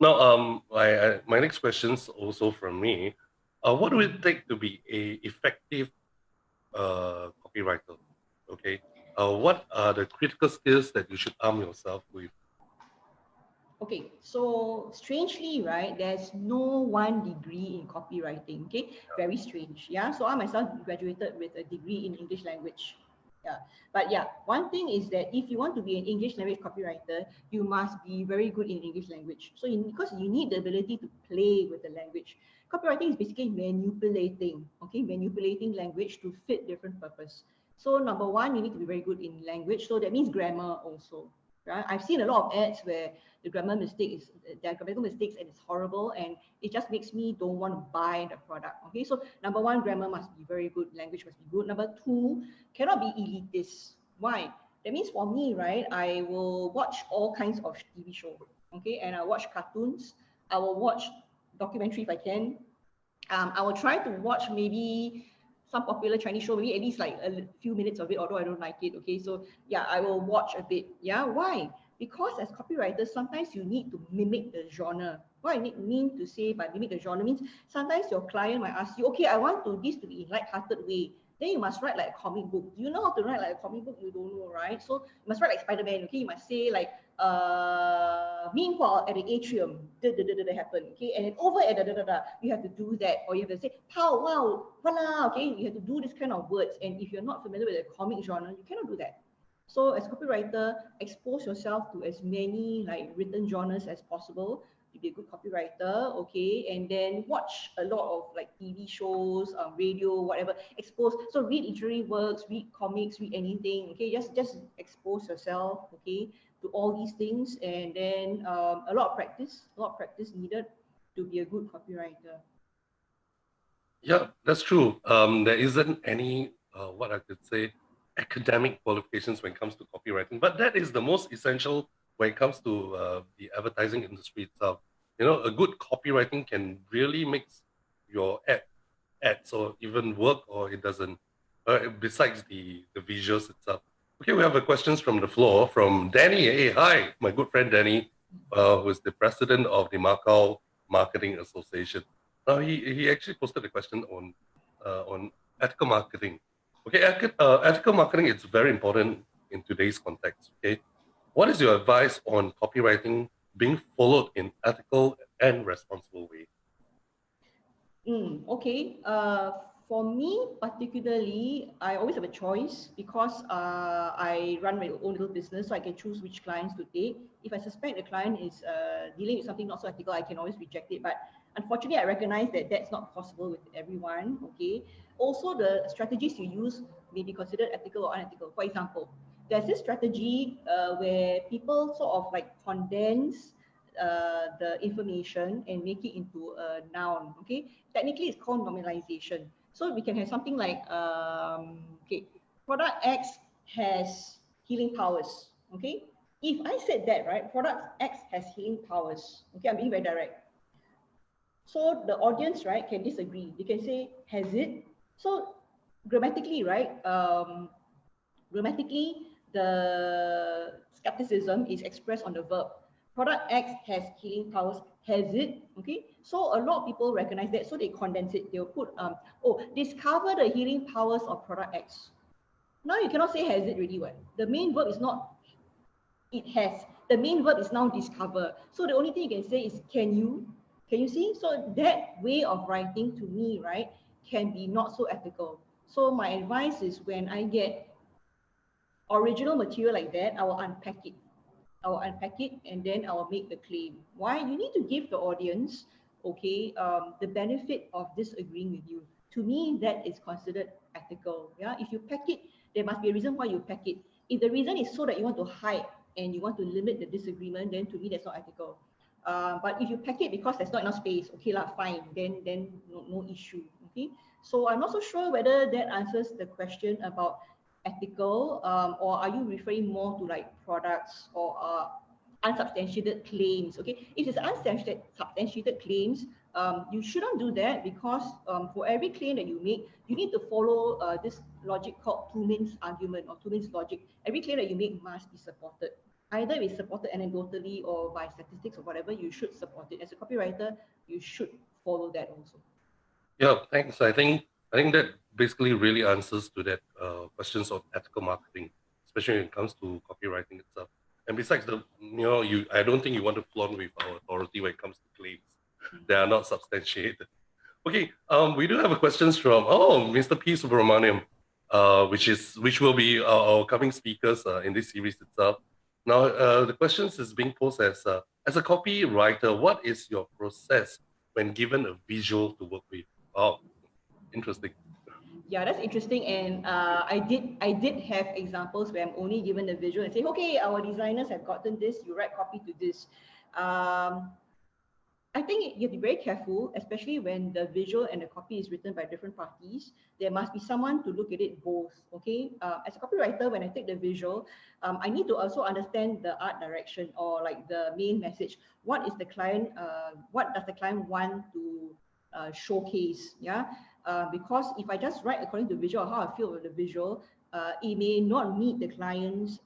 Now, my next question's also from me. What do it take to be a effective copywriter? Okay. What are the critical skills that you should arm yourself with? Okay, so strangely, right, there's no one degree in copywriting. Okay, very strange. Yeah, so I myself graduated with a degree in English language. Yeah, but yeah, one thing is that if you want to be an English language copywriter, you must be very good in English language. So because you need the ability to play with the language. Copywriting is basically manipulating, okay, manipulating language to fit different purpose. So number one, you need to be very good in language. So that means grammar also. Right? I've seen a lot of ads where the grammar mistake is there are grammatical mistakes and it's horrible, and it just makes me don't want to buy the product. Okay, so number one, grammar must be very good, language must be good. Number two, cannot be elitist. Why? That means for me, right, I will watch all kinds of TV show. Okay, and I watch cartoons, I will watch documentary if I can. I will try to watch maybe some popular Chinese show, maybe at least like a few minutes of it, although I don't like it. Okay, so yeah, I will watch a bit. Yeah, why? Because as copywriters, sometimes you need to mimic the genre. What I mean to say by mimic the genre means sometimes your client might ask you, okay, I want this to be in light-hearted way. Then you must write like a comic book. Do you know how to write like a comic book? You don't know, right? So you must write like Spider-Man. Okay, you must say like, meanwhile at the atrium, that happened. Okay, and then over at you have to do that, or you have to say, pow, wow, voila. Okay, you have to do this kind of words. And if you're not familiar with the comic genre, you cannot do that. So as copywriter, expose yourself to as many like written genres as possible to be a good copywriter, okay? And then watch a lot of like TV shows, radio, whatever, expose. So read literary works, read comics, read anything, okay? Just expose yourself, okay, to all these things. And then a lot of practice needed to be a good copywriter. Yeah, that's true. There isn't any, what I could say, academic qualifications when it comes to copywriting, but that is the most essential when it comes to the advertising industry itself. You know, a good copywriting can really make your ads or even work, or it doesn't. Besides the visuals itself. Okay, we have a questions from the floor from Danny. Hey, hi, my good friend Danny, who is the president of the Macau Marketing Association. Now he actually posted a question on ethical marketing. Okay, ethical marketing is very important in today's context. Okay, what is your advice on copywriting being followed in ethical and responsible way? Okay. For me particularly, I always have a choice because I run my own little business, so I can choose which clients to take. If I suspect the client is dealing with something not so ethical, I can always reject it. But unfortunately, I recognize that that's not possible with everyone. Okay. Also, the strategies you use may be considered ethical or unethical. For example, there's this strategy where people sort of like condense the information and make it into a noun. Okay, technically it's called nominalization. So we can have something like, okay, product X has healing powers. Okay, if I said that, right, product X has healing powers. Okay, I'm being very direct. So the audience, right, can disagree. They can say, has it? So grammatically, right, grammatically, the skepticism is expressed on the verb. Product X has healing powers. Has it? Okay. So a lot of people recognize that, so they condense it. They'll put, oh, discover the healing powers of product X. Now you cannot say has it really what? The main verb is not it has. The main verb is now discover. So the only thing you can say is can you? Can you see? So that way of writing to me, right, can be not so ethical. So my advice is when I get original material like that, I will unpack it. I will unpack it and then I will make the claim. Why? You need to give the audience, okay, the benefit of disagreeing with you. To me, that is considered ethical. Yeah, if you pack it, there must be a reason why you pack it. If the reason is so that you want to hide and you want to limit the disagreement, then to me that's not ethical. But if you pack it because there's not enough space, okay lah, fine. Then no issue. Okay. So I'm not so sure whether that answers the question about ethical, or are you referring more to like products or unsubstantiated claims? Okay, if it's unsubstantiated claims, you shouldn't do that, because for every claim that you make, you need to follow this logic called two means argument or two means logic. Every claim that you make must be supported. Either it's supported anecdotally or by statistics or whatever, you should support it. As a copywriter, you should follow that also. Yeah, thanks. I think that basically really answers to that questions of ethical marketing, especially when it comes to copywriting itself. And besides I don't think you want to flaunt with our authority when it comes to claims. They are not substantiated. Okay, we do have a questions from Mr. P. Subramaniam, which will be our coming speakers in this series itself. Now, the questions is being posed as a copywriter, what is your process when given a visual to work with? Oh, interesting. Yeah, that's interesting. And I did have examples where I'm only given the visual and say, okay, our designers have gotten this, you write copy to this. I think you have to be very careful, especially when the visual and the copy is written by different parties. There must be someone to look at it both, okay? As a copywriter, when I take the visual, I need to also understand the art direction or like the main message. What is the client, what does the client want to showcase, yeah? Because if I just write according to visual, how I feel with the visual, it may not meet the client's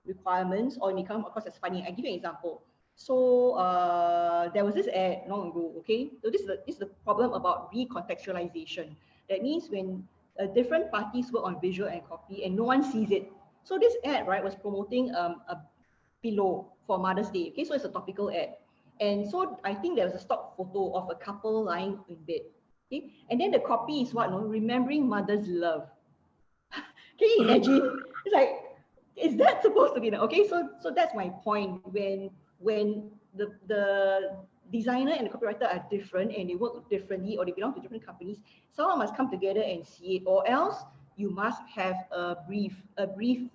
requirements, or it may come across as funny. I give you an example. So there was this ad long ago, okay? So this is the problem about recontextualization. That means when different parties work on visual and copy and no one sees it. So this ad, right, was promoting a pillow for Mother's Day, okay? So it's a topical ad. And so I think there was a stock photo of a couple lying in bed, okay? And then the copy is what, no? Remembering mother's love. Can you imagine? It's like, is that supposed to be okay? So that's my point. When the designer and the copywriter are different and they work differently or they belong to different companies, someone must come together and see it, or else you must have a brief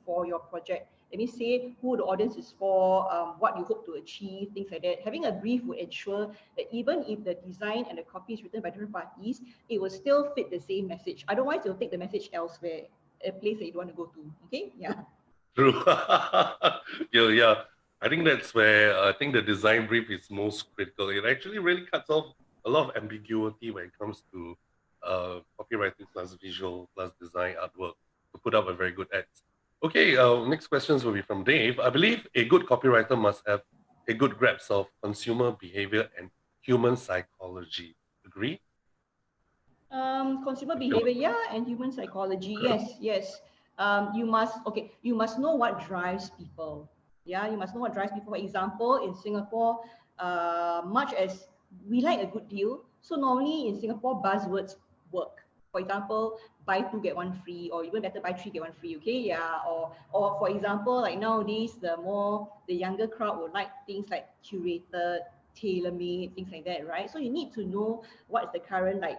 for your project. Let me say who the audience is for, what you hope to achieve, things like that. Having a brief would ensure that even if the design and the copy is written by different parties, it will still fit the same message. Otherwise, you'll take the message elsewhere, a place that you don't want to go to. Okay, yeah. True. Yeah. I think that's where I think the design brief is most critical. It actually really cuts off a lot of ambiguity when it comes to copywriting plus visual plus design artwork to put up a very good ad. Okay, next questions will be from Dave. I believe a good copywriter must have a good grasp of consumer behavior and human psychology. Agree? Consumer behavior, yeah, and human psychology, yes. You must know what drives people. Yeah, you must know what drives people. For example, in Singapore, much as we like a good deal, so normally in Singapore, buzzwords work. For example, buy two get one free, or even better, buy three get one free. Okay, yeah. Or for example, like nowadays, the younger crowd would like things like curated, tailor-made, things like that, right? So you need to know what is the current like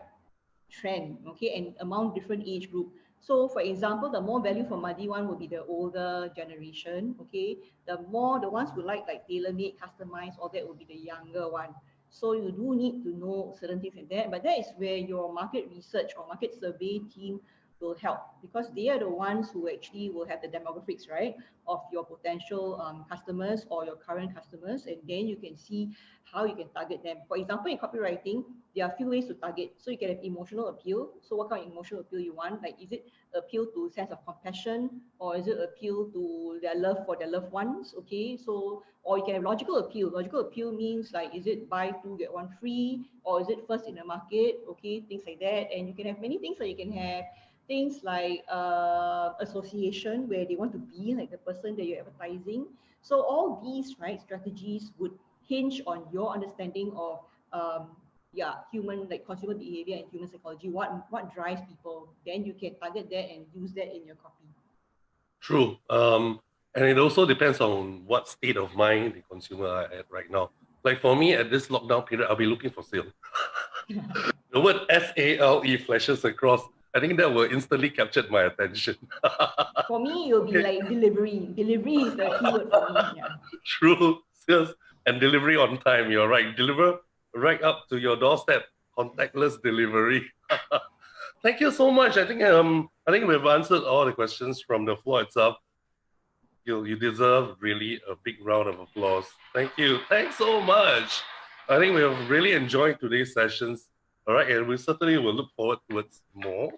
trend, okay, and among different age group. So for example, the more value for money one will be the older generation, okay. The ones who like tailor-made, customized, all that will be the younger one. So you do need to know certain things like that, but that is where your market research or market survey team will help, because they are the ones who actually will have the demographics, right, of your potential customers or your current customers, and then you can see how you can target them. For example, in copywriting, there are a few ways to target. So you can have emotional appeal. So what kind of emotional appeal you want? Like, is it appeal to sense of compassion, or is it appeal to their love for their loved ones? Okay, so, or you can have logical appeal. Logical appeal means like, is it buy two get one free, or is it first in the market? Okay, things like that. And you can have many things that you can have. Things like association, where they want to be like the person that you're advertising. So all these, right, strategies would hinge on your understanding of human, like consumer behavior and human psychology, what drives people. Then you can target that and use that in your copy. True. And it also depends on what state of mind the consumer are at right now. Like for me, at this lockdown period, I'll be looking for sale. The word SALE flashes across. I think that will instantly captured my attention. For me, it'll be like delivery. Delivery is the keyword for me. Yeah. True. Sales and delivery on time. You're right. Deliver right up to your doorstep. contactless delivery. Thank you so much. I think we've answered all the questions from the floor itself. You deserve really a big round of applause. Thank you. Thanks so much. I think we have really enjoyed today's sessions. All right, and we certainly will look forward towards more.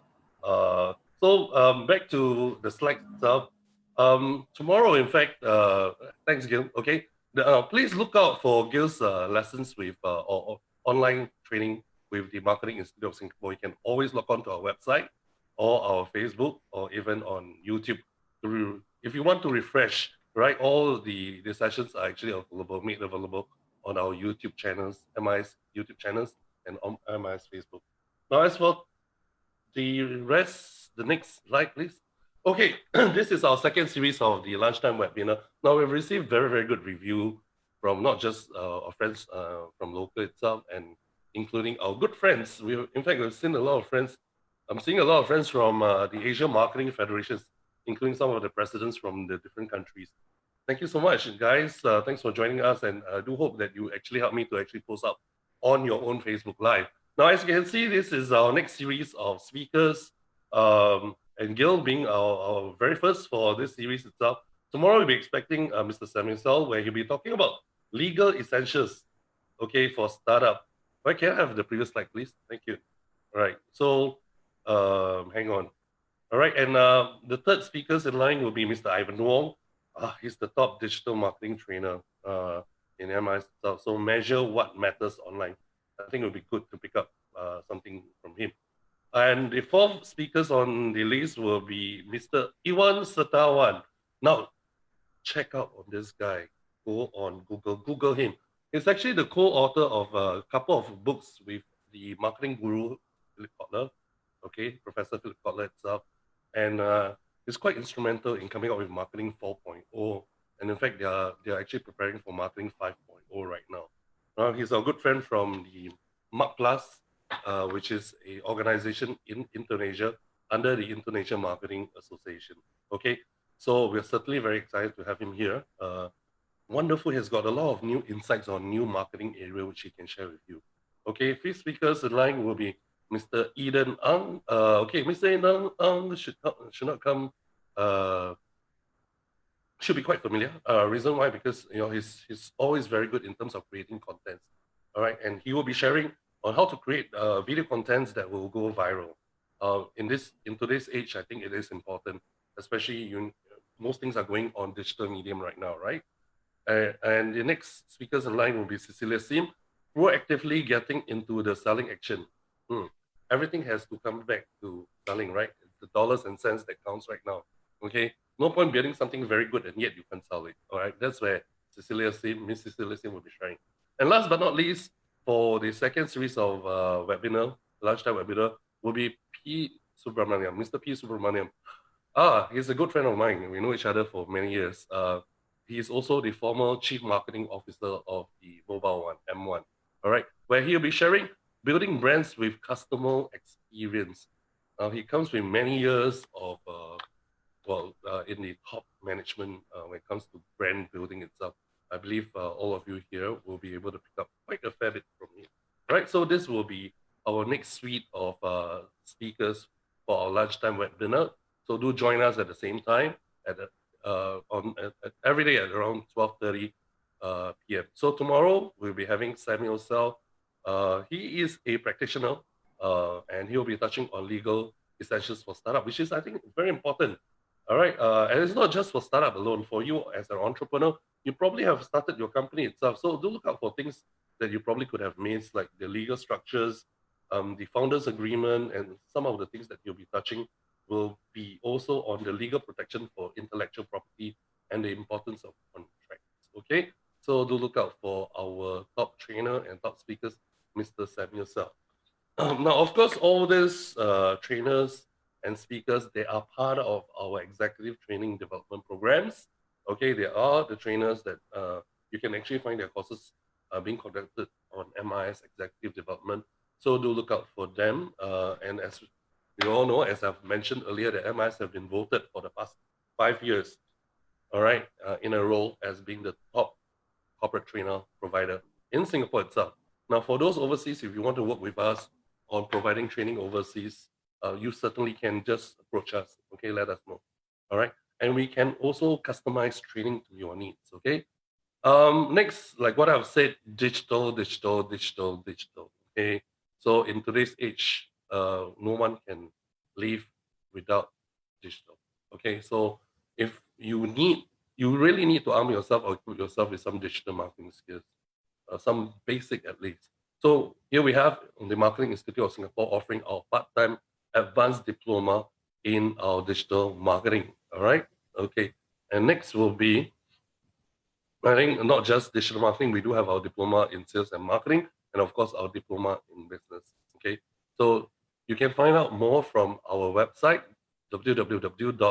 Back to the slides itself. Tomorrow, in fact, thanks, Gil. Okay, please look out for Gil's lessons with or online training with the Marketing Institute of Singapore. You can always log on to our website or our Facebook or even on YouTube. If you want to refresh, right, all the sessions are actually made available on our YouTube channels, MI's YouTube channels, and on MI's Facebook. Now, as for the rest, the next slide, please. Okay, this is our second series of the Lunchtime webinar. Now, we've received very, very good review from not just our friends from local itself, and including our good friends. In fact, we've seen a lot of friends. I'm seeing a lot of friends from the Asia Marketing Federations, including some of the presidents from the different countries. Thank you so much, guys. Thanks for joining us, and I do hope that you actually help me to actually post up on your own Facebook Live. Now, as you can see, this is our next series of speakers, and Gail being our very first for this series itself. Tomorrow, we'll be expecting Mr. Samuel, where he'll be talking about legal essentials, okay, for startup. Right, can I have the previous slide, please? Thank you. All right, so hang on. All right, and the third speakers in line will be Mr. Ivan Wong. He's the top digital marketing trainer in MI. So measure what matters online. I think it would be good to pick up something from him. And the fourth speakers on the list will be Mr. Iwan Setawan. Now, check out on this guy. Go on Google him. He's actually the co-author of a couple of books with the marketing guru, Philip Kotler, okay, Professor Philip Kotler itself. And it's quite instrumental in coming up with Marketing 4.0. And in fact, they're actually preparing for Marketing 5.0 right now. He's a good friend from the Mark Plus, which is an organization in Indonesia under the Indonesia Marketing Association. Okay, so we're certainly very excited to have him here. Wonderful, he's got a lot of new insights on new marketing area which he can share with you. Okay, fifth speakers in line will be Mr. Eden Ang. Okay, Mr. Eden Ang should not come. Should be quite familiar. Reason why, because he's always very good in terms of creating content. All right, and he will be sharing on how to create video contents that will go viral. In today's age, I think it is important, especially most things are going on digital medium right now, right? And the next speakers in line will be Cecilia Sim, proactively getting into the selling action. Everything has to come back to selling, right? It's the dollars and cents that counts right now. Okay, no point building something very good and yet you can't sell it. All right, that's where Miss Cecilia Sim will be sharing. And last but not least, for the second series of lunchtime webinar, will be Mr. P. Subramaniam. He's a good friend of mine. We know each other for many years. He is also the former Chief Marketing Officer of the Mobile One, M1. All right, where he'll be sharing building brands with customer experience. He comes with many years of, in the top management when it comes to brand building itself. I believe all of you here will be able to pick up quite a fair bit from him. All right, so this will be our next suite of speakers for our lunchtime webinar. So do join us at the same time every day at around 12:30 p.m. So tomorrow we'll be having Samuel Sell. He is a practitioner and he'll be touching on legal essentials for startup, which is, I think, very important. All right, and it's not just for startup alone. For you as an entrepreneur, you probably have started your company itself. So do look out for things that you probably could have missed, like the legal structures, the founders agreement, and some of the things that you'll be touching will be also on the legal protection for intellectual property and the importance of contracts. Okay, so do look out for our top trainer and top speakers, Mr. Samuel Sell. Now, of course, all these trainers and speakers, they are part of our executive training development programs. Okay, they are the trainers that you can actually find their courses being conducted on MIS executive development. So do look out for them. And as you all know, as I've mentioned earlier, the MIS have been voted for the past 5 years, all right, in a row as being the top corporate trainer provider in Singapore itself. Now, for those overseas, if you want to work with us on providing training overseas, you certainly can just approach us. Okay, let us know. All right, and we can also customize training to your needs. Okay. Next, like what I've said, digital, digital, digital, digital. Okay. So in today's age, no one can live without digital. Okay. So if you really need to arm yourself or equip yourself with some digital marketing skills, some basic at least. So here we have the Marketing Institute of Singapore offering our part-time advanced diploma in our digital marketing. All right. Okay. And next will be, I think, not just digital marketing, we do have our diploma in sales and marketing, and of course our diploma in business. Okay. So you can find out more from our website, www.mis.edu.sg.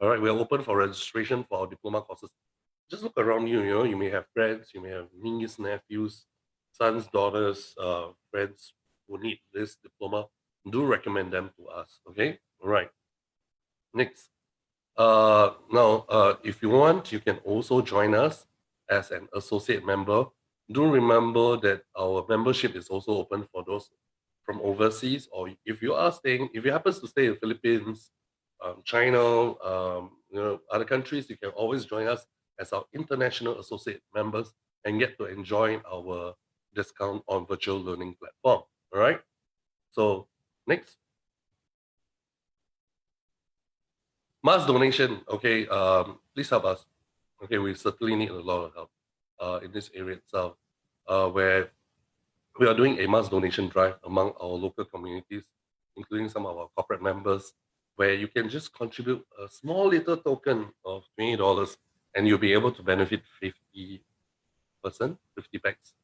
All right, we are open for registration for our diploma courses. Just look around you, you may have friends, you may have nieces, nephews, sons, daughters, friends who need this diploma. Do recommend them to us. Okay. All right. Next. Now, if you want, you can also join us as an associate member. Do remember that our membership is also open for those from overseas, or if you happen to stay in the Philippines, China, other countries, you can always join us as our international associate members and get to enjoy our discount on virtual learning platform. All right. So next. Mass donation, okay, please help us. Okay, we certainly need a lot of help in this area itself, where we are doing a mass donation drive among our local communities, including some of our corporate members, where you can just contribute a small little token of $20 and you'll be able to benefit 50 packs.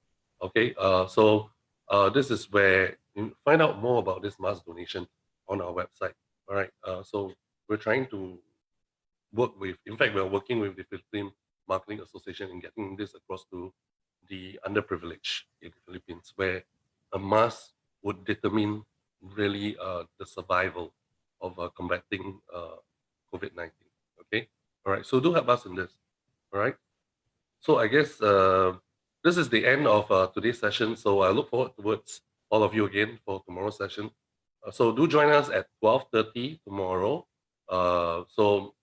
Okay, so this is where you find out more about this mass donation on our website. All right, so we're trying to work with, in fact, we're working with the Philippine Marketing Association in getting this across to the underprivileged in the Philippines, where a mass would determine really the survival of combating COVID-19. Okay, all right, so do help us in this. All right, so I guess this is the end of today's session. So I look forward towards all of you again for tomorrow's session. So do join us at 12:30 tomorrow. So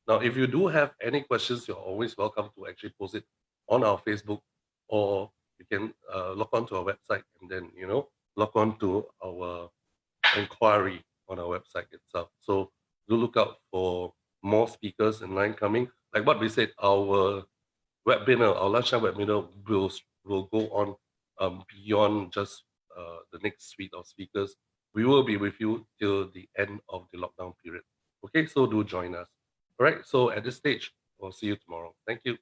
now, if you do have any questions, you're always welcome to actually post it on our Facebook, or you can log on to our website and then, log on to our inquiry on our website itself. So do look out for more speakers in line coming. Like what we said, our webinar, our lunchtime webinar will go on beyond just the next suite of speakers. We will be with you till the end of the lockdown period. Okay, so do join us. All right, so at this stage, we'll see you tomorrow. Thank you.